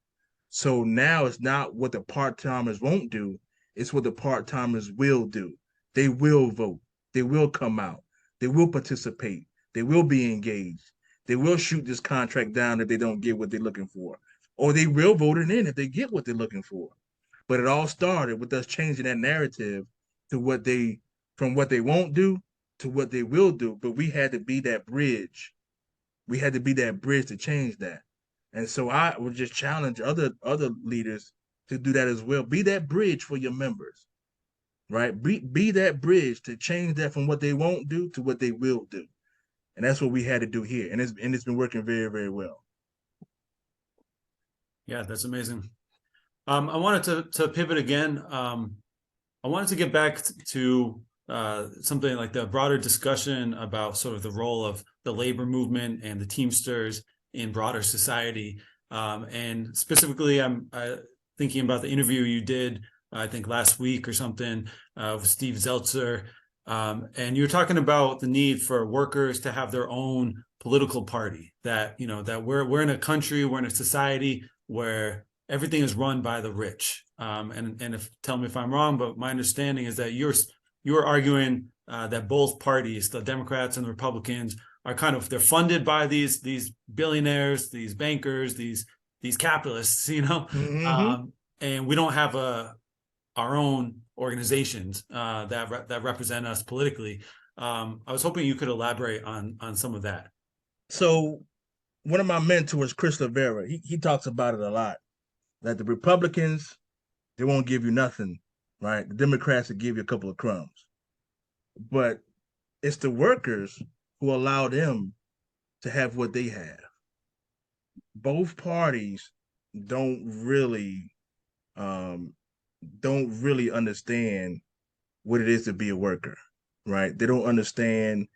So now it's not what the part-timers won't do, it's what the part-timers will do. They will vote. They will come out. They will participate. They will be engaged. They will shoot this contract down if they don't get what they're looking for. Or they will vote it in if they get what they're looking for. But it all started with us changing that narrative to from what they won't do to what they will do. But we had to be that bridge. We had to be that bridge to change that. And so I would just challenge other leaders to do that as well. Be that bridge for your members, right? Be that bridge to change that from what they won't do to what they will do. And that's what we had to do here. And it's been working very, very well. Yeah, that's amazing. I wanted to pivot again. I wanted to get back to something like the broader discussion about sort of the role of the labor movement and the Teamsters in broader society. And specifically, I'm thinking about the interview you did, I think last week or something, with Steve Zeltzer. And you're talking about the need for workers to have their own political party, that, that we're in a country, we're in a society where everything is run by the rich. And if, tell me if I'm wrong, but my understanding is that you're arguing that both parties, the Democrats and the Republicans, are they're funded by these billionaires, these bankers, these capitalists, Mm-hmm. and we don't have our own organizations that represent us politically. I was hoping you could elaborate on some of that. So one of my mentors, Chris Rivera, he talks about it a lot. That the Republicans, they won't give you nothing, right? The Democrats will give you a couple of crumbs. But it's the workers who allow them to have what they have. Both parties don't really um, don't really understand what it is to be a worker, right? They don't understand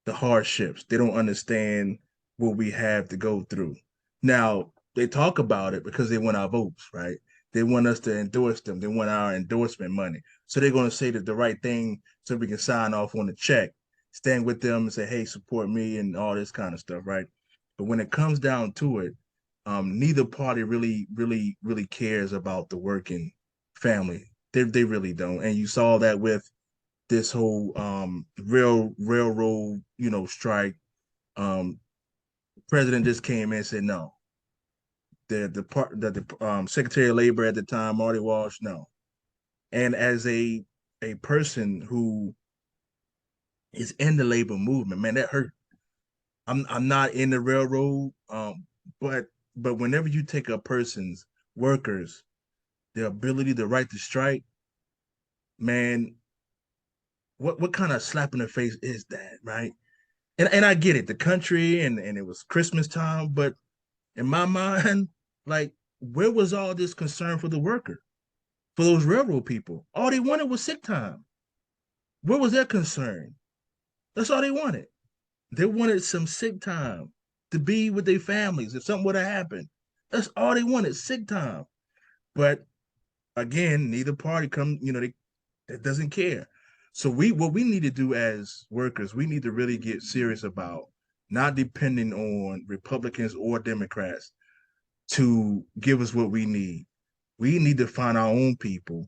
the hardships. They don't understand what we have to go through. Now, they talk about it because they want our votes, right? They want us to endorse them. They want our endorsement money. So they're going to say that the right thing so we can sign off on the check, stand with them and say, hey, support me and all this kind of stuff, right? But when it comes down to it, neither party really cares about the working family. They really don't. And you saw that with this whole railroad, strike. Um, President just came in and said no. The Secretary of Labor at the time, Marty Walsh, no. And as a person who is in the labor movement, man, that hurt. I'm not in the railroad, but whenever you take a person's workers, their ability, the right to strike, man, what kind of slap in the face is that, right? And I get it, the country and it was Christmas time, but in my mind, like, where was all this concern for the worker, for those railroad people? All they wanted was sick time. Where was their concern? That's all they wanted. They wanted some sick time to be with their families if something would have happened. That's all they wanted, sick time. But again, neither party that doesn't care. So what we need to do as workers, we need to really get serious about not depending on Republicans or Democrats to give us what we need. We need to find our own people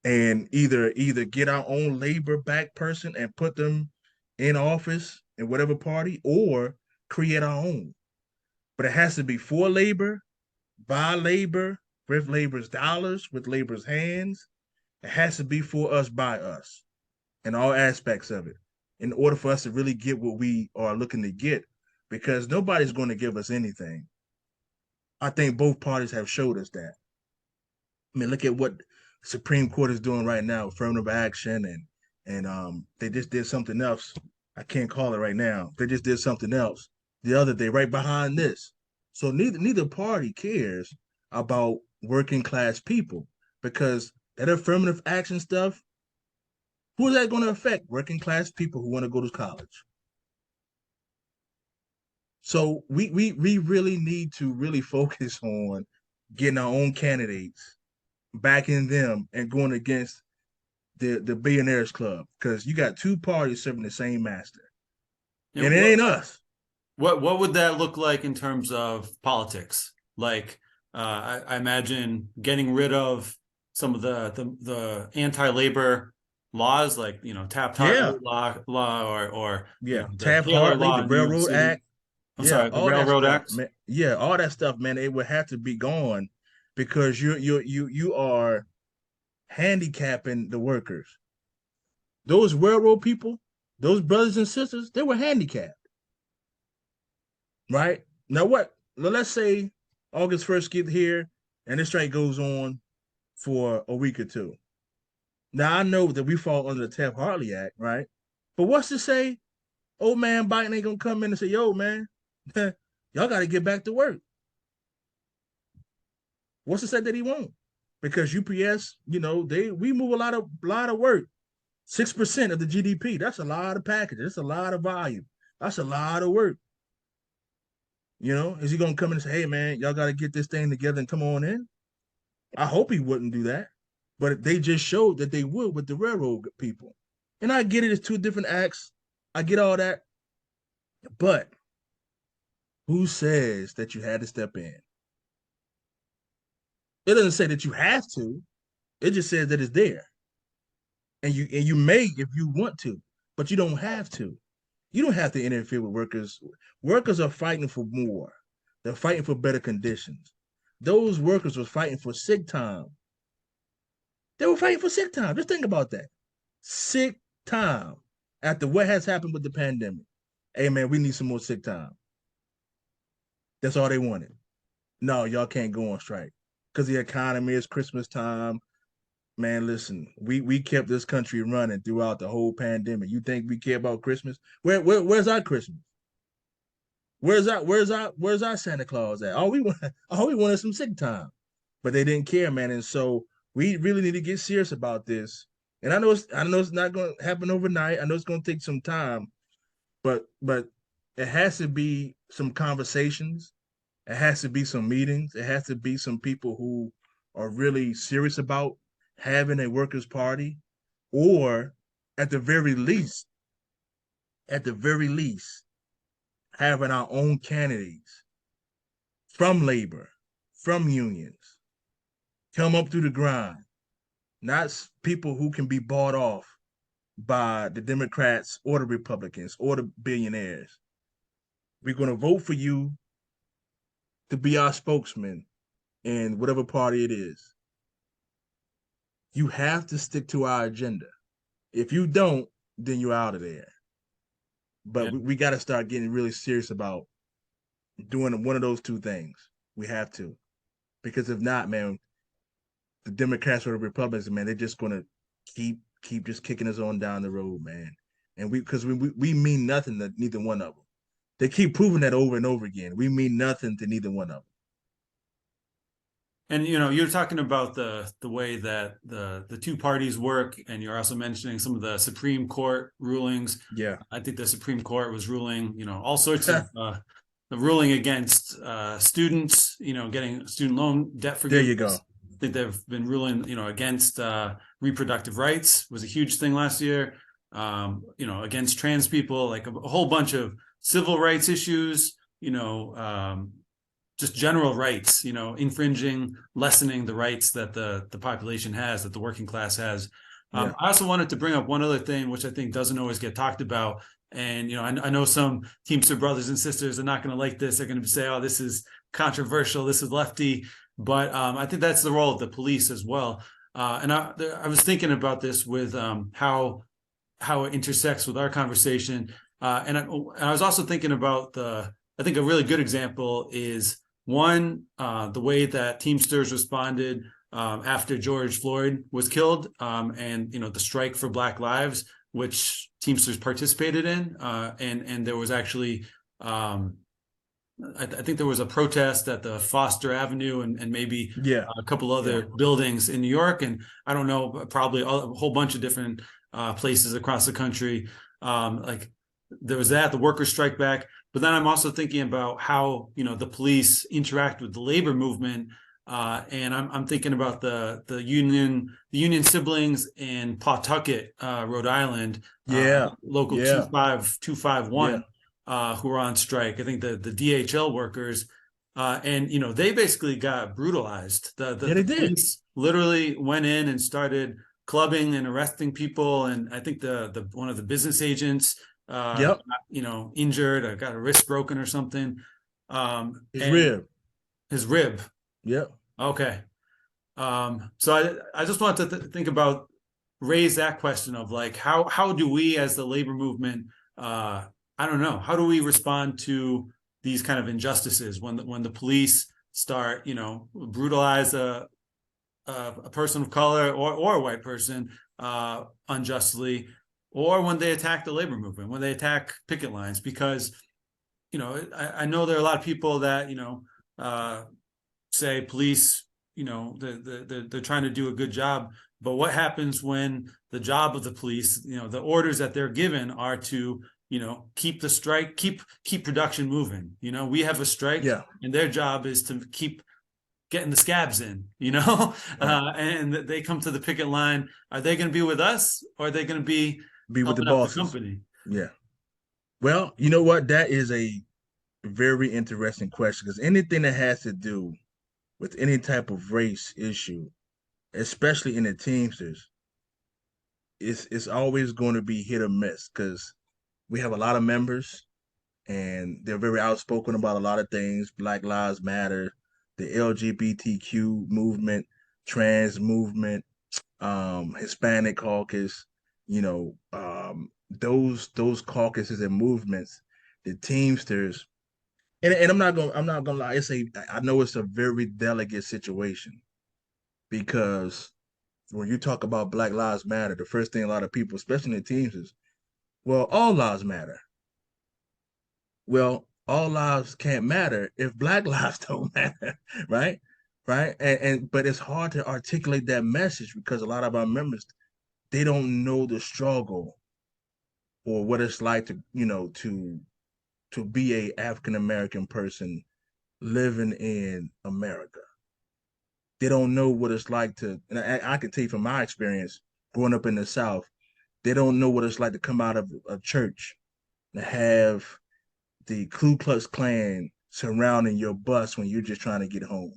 and either get our own labor back person and put them in office in whatever party, or create our own. But it has to be for labor, by labor, with labor's dollars, with labor's hands. It has to be for us, by us, in all aspects of it, in order for us to really get what we are looking to get, because nobody's going to give us anything. I think both parties have showed us that. I mean, look at what the Supreme Court is doing right now, affirmative action, and they just did something else. I can't call it right now. They just did something else the other day, right behind this. So neither party cares about working class people, because that affirmative action stuff, who is that going to affect? Working class people who want to go to college. So we really need to really focus on getting our own candidates, backing them, and going against the billionaires club, because you got two parties serving the same master, and And it what ain't us. what would that look like in terms of politics? Like, I imagine getting rid of some of the anti-labor laws, like, Yeah, Taft-Hartley law, or yeah. the Taft Taylor Hartley, law the in New York Railroad City. Act, I'm yeah, sorry, the all that Railroad stuff, Act. man. Yeah, all that stuff, man. It would have to be gone, because you are handicapping the workers. Those railroad people, those brothers and sisters, they were handicapped, right? Now what? Let's say August 1st get here and this strike goes on for a week or two. Now I know that we fall under the Taft Hartley Act, right? But what's to say old man Biden ain't gonna come in and say, yo, man, y'all gotta get back to work. What's to say that he won't? Because UPS, we move a lot of work. 6% of the GDP. That's a lot of packages. That's a lot of volume. That's a lot of work. You know, is he gonna come in and say, "Hey, man, y'all got to get this thing together and come on in"? I hope he wouldn't do that, but they just showed that they would with the railroad people. And I get it; it's two different acts. I get all that, but who says that you had to step in? It doesn't say that you have to. It just says that it's there, and you may if you want to, but you don't have to. You don't have to interfere with workers. Workers are fighting for more. They're fighting for better conditions. Those workers were fighting for sick time. They were fighting for sick time. Just think about that. Sick time after what has happened with the pandemic. Hey man, we need some more sick time. That's all they wanted. No, y'all can't go on strike because the economy is Christmas time. Man, listen, we kept this country running throughout the whole pandemic. You think we care about Christmas? Where's our Christmas? Where's our Santa Claus at? All we want is some sick time. But they didn't care, man. And so we really need to get serious about this. And I know it's not gonna happen overnight. I know it's gonna take some time, but it has to be some conversations. It has to be some meetings. It has to be some people who are really serious about having a workers' party, or at the very least, at the very least, having our own candidates from labor, from unions, come up through the grind, not people who can be bought off by the Democrats or the Republicans or the billionaires. We're going to vote for you to be our spokesman in whatever party it is. You have to stick to our agenda. If you don't, then you're out of there. But Yeah. we got to start getting really serious about doing one of those two things. We have to. Because if not, man, the Democrats or the Republicans, man, they're just gonna keep just kicking us on down the road, man. And we mean nothing to neither one of them. They keep proving that over and over again. We mean nothing to neither one of And you're talking about the way that the two parties work, and you're also mentioning some of the Supreme Court rulings. them. I think the Supreme Court was ruling, all sorts Yeah. of the ruling against students, getting student loan debt There you go. forgiveness. I think they've been ruling, against reproductive rights was a huge thing last year. Against trans people, like a whole bunch of civil rights issues. Just general rights, infringing, lessening the rights that the population has, that the working class has. Yeah. I also wanted to bring up one other thing, which I think doesn't always get talked about. And, I know some Teamster brothers and sisters are not going to like this. They're going to say, oh, this is controversial. This is lefty. But I think that's the role of the police as well. And I was thinking about this with how it intersects with our conversation. And I was also thinking about I think a really good example is one, the way that Teamsters responded after George Floyd was killed, and the strike for Black Lives, which Teamsters participated in, and there was actually, I think there was a protest at the Foster Avenue and maybe Yeah. a couple other buildings in New York, and I don't know, probably a whole bunch of different places across the country. Like there was the workers' strike back. But then I'm also thinking about how the police interact with the labor movement, and I'm thinking about the union siblings in Pawtucket, Rhode Island, Yeah. local Yeah. 25251, who are on strike. I think the DHL workers, and they basically got brutalized. Yeah, they The did. police literally went in and started clubbing and arresting people, and I think the one of the business agents Yep. injured or got a wrist broken or something. His And rib. his rib. Yep. Okay. So I just want to think about, raise that question of like, how do we as the labor movement, I don't know, how do we respond to these kind of injustices when the police start, brutalize a person of color or a white person unjustly, or when they attack the labor movement, when they attack picket lines? Because I know there are a lot of people that say police, they're trying to do a good job, but what happens when the job of the police, the orders that they're given are to keep the strike, keep production moving. We have a strike, Yeah. and their job is to keep getting the scabs in. Right. And they come to the picket line. Are they going to be with us, or are they going to be Be with the helping out the bosses. company? Yeah. Well, you know what? That is a very interesting question because anything that has to do with any type of race issue, especially in the Teamsters, it's always going to be hit or miss because we have a lot of members and they're very outspoken about a lot of things. Black Lives Matter, the LGBTQ movement, trans movement, Hispanic caucus, those caucuses and movements, the Teamsters, and I'm not gonna lie, I know it's a very delicate situation because when you talk about Black Lives Matter, the first thing a lot of people, especially in the Teamsters, well, all lives matter. Well, all lives can't matter if Black lives don't matter, right? Right. But it's hard to articulate that message because a lot of our members, they don't know the struggle or what it's like to be a African American person living in America. They don't know what it's like and I can tell you from my experience growing up in the South, they don't know what it's like to come out of a church and have the Ku Klux Klan surrounding your bus when you're just trying to get home.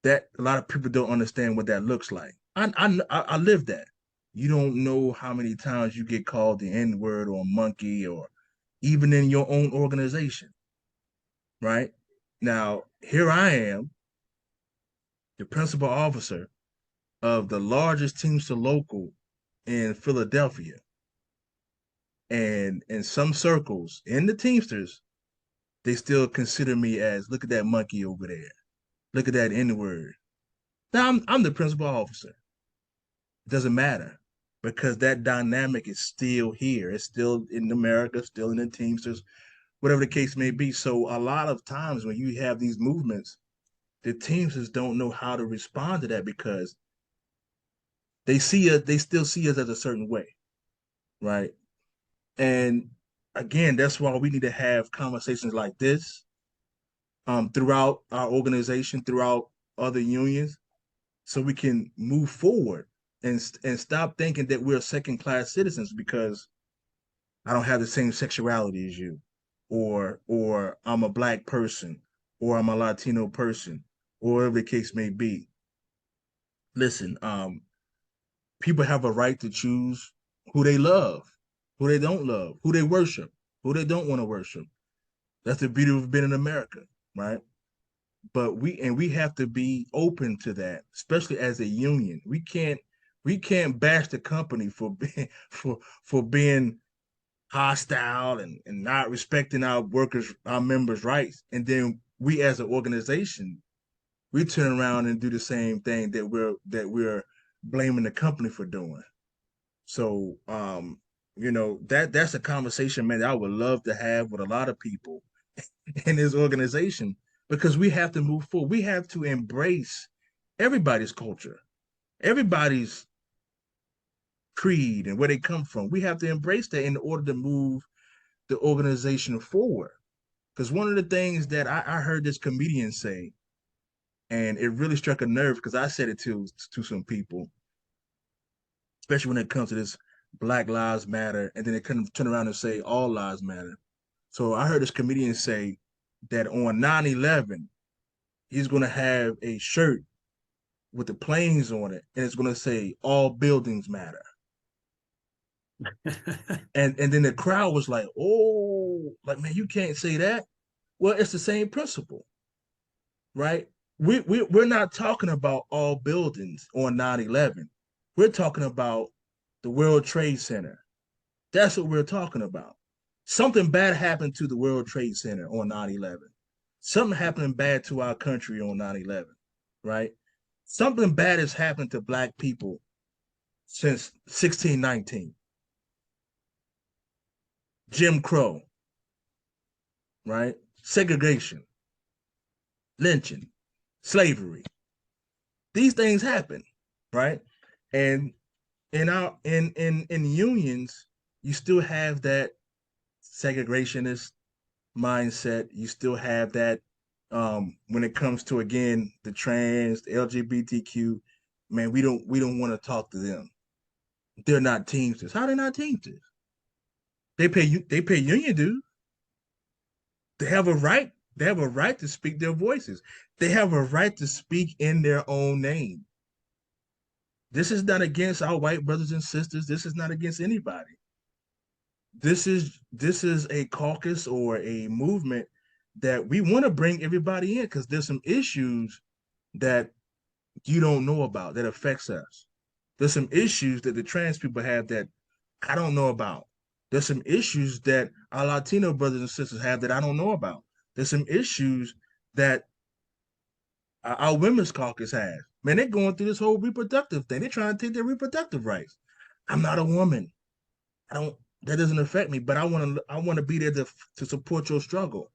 That a lot of people don't understand what that looks like. I live that. You don't know how many times you get called the N word or monkey or even in your own organization, right? Now, here I am, the principal officer of the largest Teamster local in Philadelphia. And in some circles, in the Teamsters, they still consider me as look at that monkey over there. Look at that N word. Now I'm the principal officer. It doesn't matter because that dynamic is still here. It's still in America, still in the Teamsters, whatever the case may be. So a lot of times when you have these movements, the Teamsters don't know how to respond to that because they still see us as a certain way, right? And again, that's why we need to have conversations like this throughout our organization, throughout other unions, so we can move forward and stop thinking that we're second class citizens because I don't have the same sexuality as you, or I'm a black person, or I'm a Latino person, or whatever the case may be. Listen, people have a right to choose who they love, who they don't love, who they worship, who they don't want to worship. That's the beauty of being in America, right? But we have to be open to that, especially as a union. We can't bash the company for being for being hostile and not respecting our workers, our members' rights. And then we as an organization, we turn around and do the same thing that we're blaming the company for doing. So that's a conversation, man, that I would love to have with a lot of people in this organization because we have to move forward. We have to embrace everybody's culture, everybody's creed and where they come from. We have to embrace that in order to move the organization forward. Because one of the things that I heard this comedian say, and it really struck a nerve because I said it to some people, especially when it comes to this Black Lives Matter, and then they couldn't turn around and say all lives matter. So I heard this comedian say that on 9/11, he's going to have a shirt with the planes on it, and it's going to say all buildings matter. And then the crowd was like, oh, like, man, you can't say that. Well, it's the same principle, right? We're not talking about all buildings on 9/11. We're talking about the World Trade Center. That's what we're talking about. Something bad happened to the World Trade Center on 9/11. Something happening bad to our country on 9/11, right? Something bad has happened to black people since 1619. Jim Crow, right? Segregation, lynching, slavery. These things happen, right? And in unions, you still have that segregationist mindset. You still have that when it comes to, again, the trans, the LGBTQ. Man, we don't want to talk to them. They're not Teamsters. How are they not Teamsters? They pay union dues. They have a right. They have a right to speak their voices. They have a right to speak in their own name. This is not against our white brothers and sisters. This is not against anybody. This is a caucus or a movement that we want to bring everybody in because there's some issues that you don't know about that affects us. There's some issues that the trans people have that I don't know about. There's some issues that our Latino brothers and sisters have that I don't know about. There's some issues that our women's caucus has. Man, they're going through this whole reproductive thing. They're trying to take their reproductive rights. I'm not a woman. I don't. That doesn't affect me. But I want to be there to support your struggle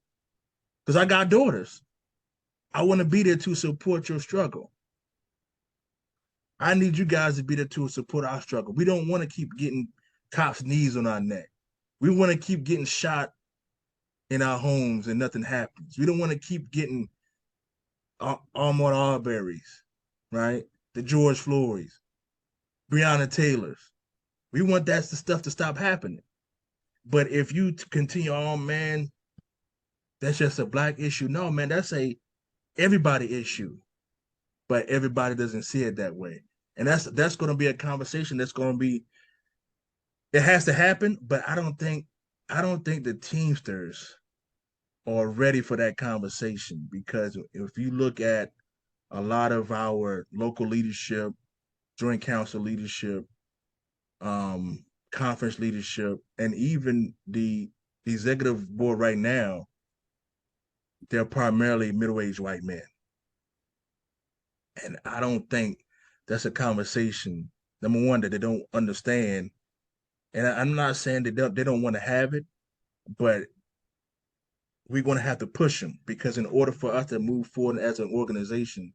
because I got daughters. I want to be there to support your struggle. I need you guys to be there to support our struggle. We don't want to keep getting cops' knees on our neck. We want to keep getting shot in our homes and nothing happens. We don't want to keep getting Ahmaud Arbery's, right? The George Floyd's, Breonna Taylor's. We want that stuff to stop happening. But if you continue, oh man, that's just a black issue. No, man, that's a everybody issue. But everybody doesn't see it that way. And that's going to be a conversation that's going to be it has to happen, but I don't think the Teamsters are ready for that conversation because if you look at a lot of our local leadership, joint council leadership, conference leadership, and even the executive board right now, they're primarily middle-aged white men. And I don't think that's a conversation, number one, that they don't understand. And I'm not saying they don't want to have it, but we're going to have to push them because in order for us to move forward as an organization,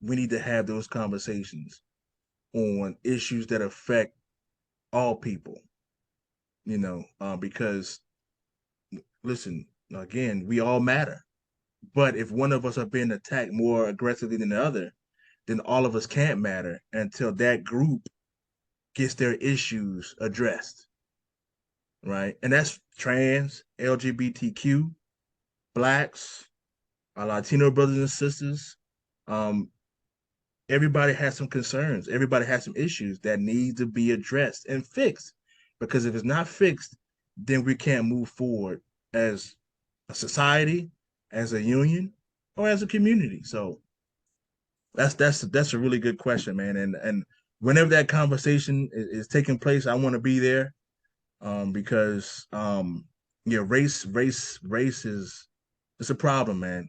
we need to have those conversations on issues that affect all people, because listen, again, we all matter. But if one of us are being attacked more aggressively than the other, then all of us can't matter until that group gets their issues addressed, right? And that's trans, LGBTQ, blacks, our Latino brothers and sisters. Um, Everybody has some concerns. Everybody has some issues that need to be addressed and fixed. Because if it's not fixed, then we can't move forward as a society, as a union, or as a community. So that's a really good question, man. And whenever that conversation is taking place, I want to be there. Because yeah, race is it's a problem, man.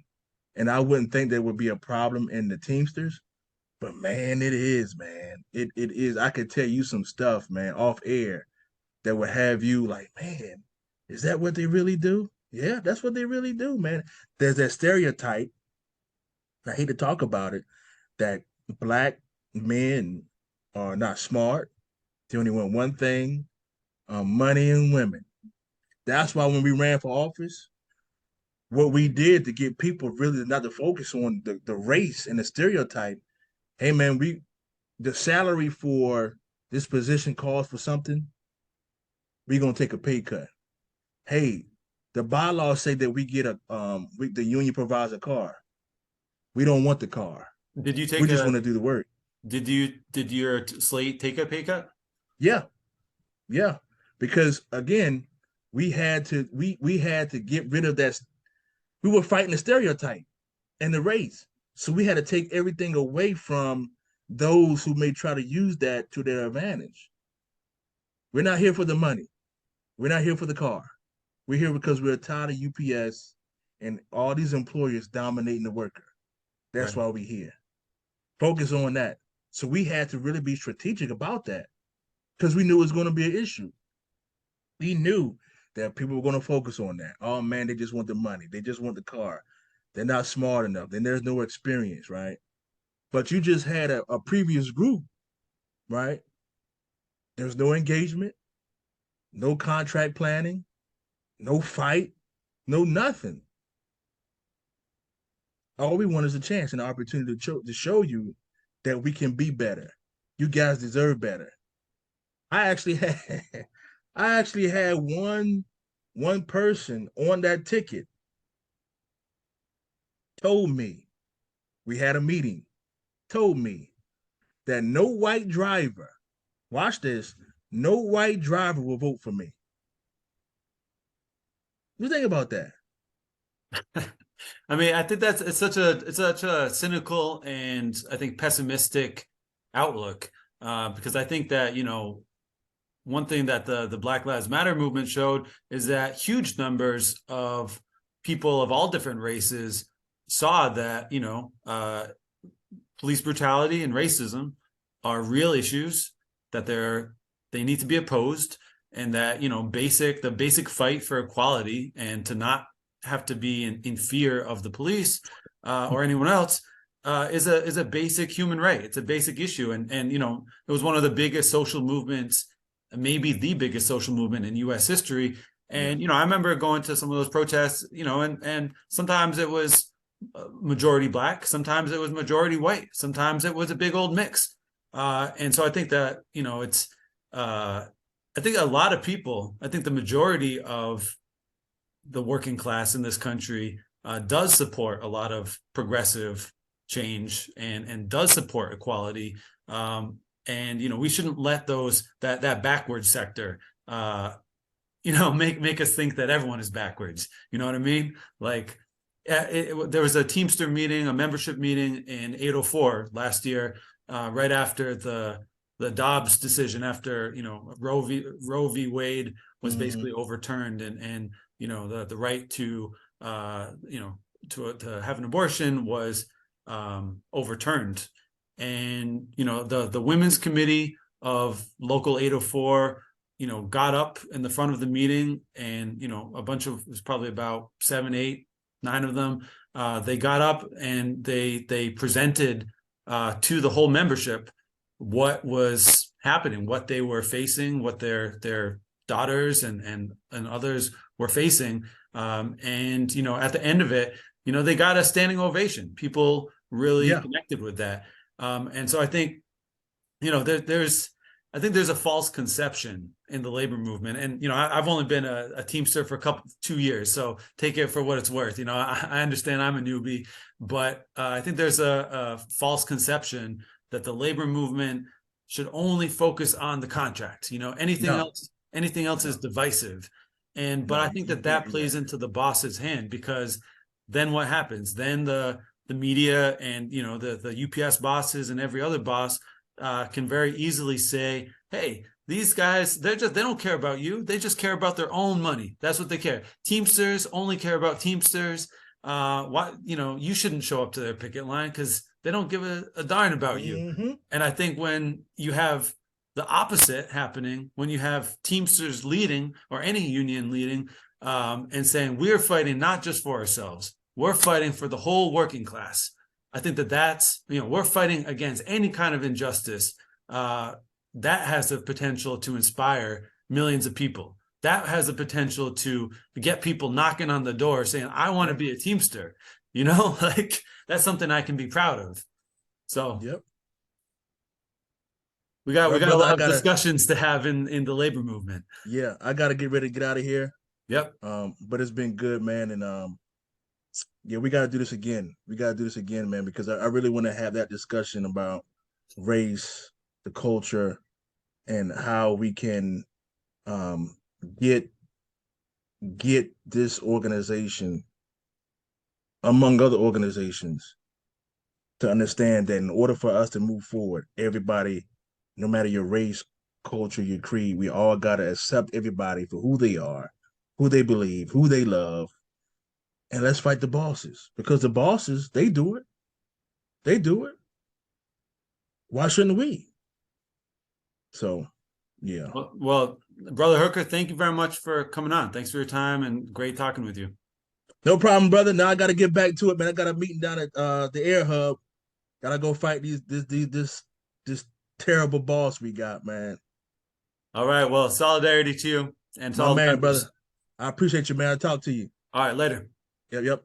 And I wouldn't think there would be a problem in the Teamsters, but man, it is, man. It is. I could tell you some stuff, man, off air that would have you like, man, is that what they really do? Yeah, that's what they really do, man. There's that stereotype. I hate to talk about it, that black men are not smart. They only want one thing, money and women. That's why when we ran for office, what we did to get people really not to focus on the race and the stereotype. Hey man, the salary for this position calls for something, we're gonna take a pay cut. Hey, the bylaws say that we get the union provides a car. We don't want the car. Did you We take just a want to do the work. did your slate take a pay cut? Yeah, yeah. Because again, we had to get rid of that. We were fighting the stereotype and the race. So we had to take everything away from those who may try to use that to their advantage. We're not here for the money. We're not here for the car. We're here because we're tired of UPS and all these employers dominating the worker. That's Right. why we're here. Focus on that. So we had to really be strategic about that because we knew it was going to be an issue. We knew that people were going to focus on that. Oh man, they just want the money. They just want the car. They're not smart enough. Then there's no experience, right? But you just had a previous group, right? There's no engagement. no contract planning, no fight, no nothing. All we want is a chance and an opportunity to show you that we can be better. You guys deserve better. I actually had I actually had one person on that ticket told me, we had a meeting, told me that no white driver, watch this, no white driver will vote for me. What do you think about that? I mean, I think it's such a cynical and I think pessimistic outlook, because I think that one thing that the Black Lives Matter movement showed is that huge numbers of people of all different races saw that police brutality and racism are real issues, that they need to be opposed, and that the basic fight for equality and to not have to be in fear of the police or anyone else is a basic human right. It's a basic issue, and it was one of the biggest social movements, maybe the biggest social movement in U.S. history. Yeah. And I remember going to some of those protests, and sometimes it was majority black, sometimes it was majority white, sometimes it was a big old mix. And so I think that it's I think a lot of people, I think the majority of the working class in this country does support a lot of progressive change and does support equality. And we shouldn't let that backward sector make us think that everyone is backwards. You know what I mean? Like there was a Teamster meeting, a membership meeting in 804 last year, right after the Dobbs decision, after Roe v. Wade was basically overturned, and the right to to have an abortion was overturned. And the women's committee of local 804 got up in the front of the meeting, and a bunch of, it was probably about 7, 8, 9 of them, they got up and they presented to the whole membership what was happening, what they were facing, what their daughters and others were facing. And at the end of it, they got a standing ovation. People really connected with that. And so I think there's a false conception in the labor movement. And I've only been a Teamster for 2 years, so take it for what it's worth. I understand I'm a newbie, but I think there's a false conception that the labor movement should only focus on the contract. Anything else is divisive. But I think that plays into the boss's hand, because then what happens? Then the media and the UPS bosses and every other boss can very easily say, hey, these guys, they don't care about you. They just care about their own money. That's what they care. Teamsters only care about Teamsters. You shouldn't show up to their picket line because they don't give a darn about you. And I think when you have the opposite happening, when you have Teamsters leading, or any union leading, and saying, we're fighting not just for ourselves, we're fighting for the whole working class. I think that's, we're fighting against any kind of injustice. That has the potential to inspire millions of people. That has the potential to get people knocking on the door saying, I want to be a Teamster. Like, that's something I can be proud of. So we got a lot of discussions to have in the labor movement. Yeah, I gotta get ready to get out of here. Yep. But it's been good, man. And we gotta do this again. We gotta do this again, man, because I really want to have that discussion about race, the culture, and how we can get this organization, among other organizations, to understand that in order for us to move forward, everybody, no matter your race, culture, your creed, we all gotta accept everybody for who they are, who they believe, who they love, and let's fight the bosses, because the bosses, they do it. They do it. Why shouldn't we? So, yeah. Well, Brother Hooker, thank you very much for coming on. Thanks for your time, and great talking with you. No problem, brother. Now I got to get back to it, man. I got a meeting down at the Air Hub. Gotta go fight this terrible boss we got, man. All right. Well, solidarity to you. And to My all the man, members. brother. I appreciate you, man. I'll talk to you. All right, later. Yep, yep.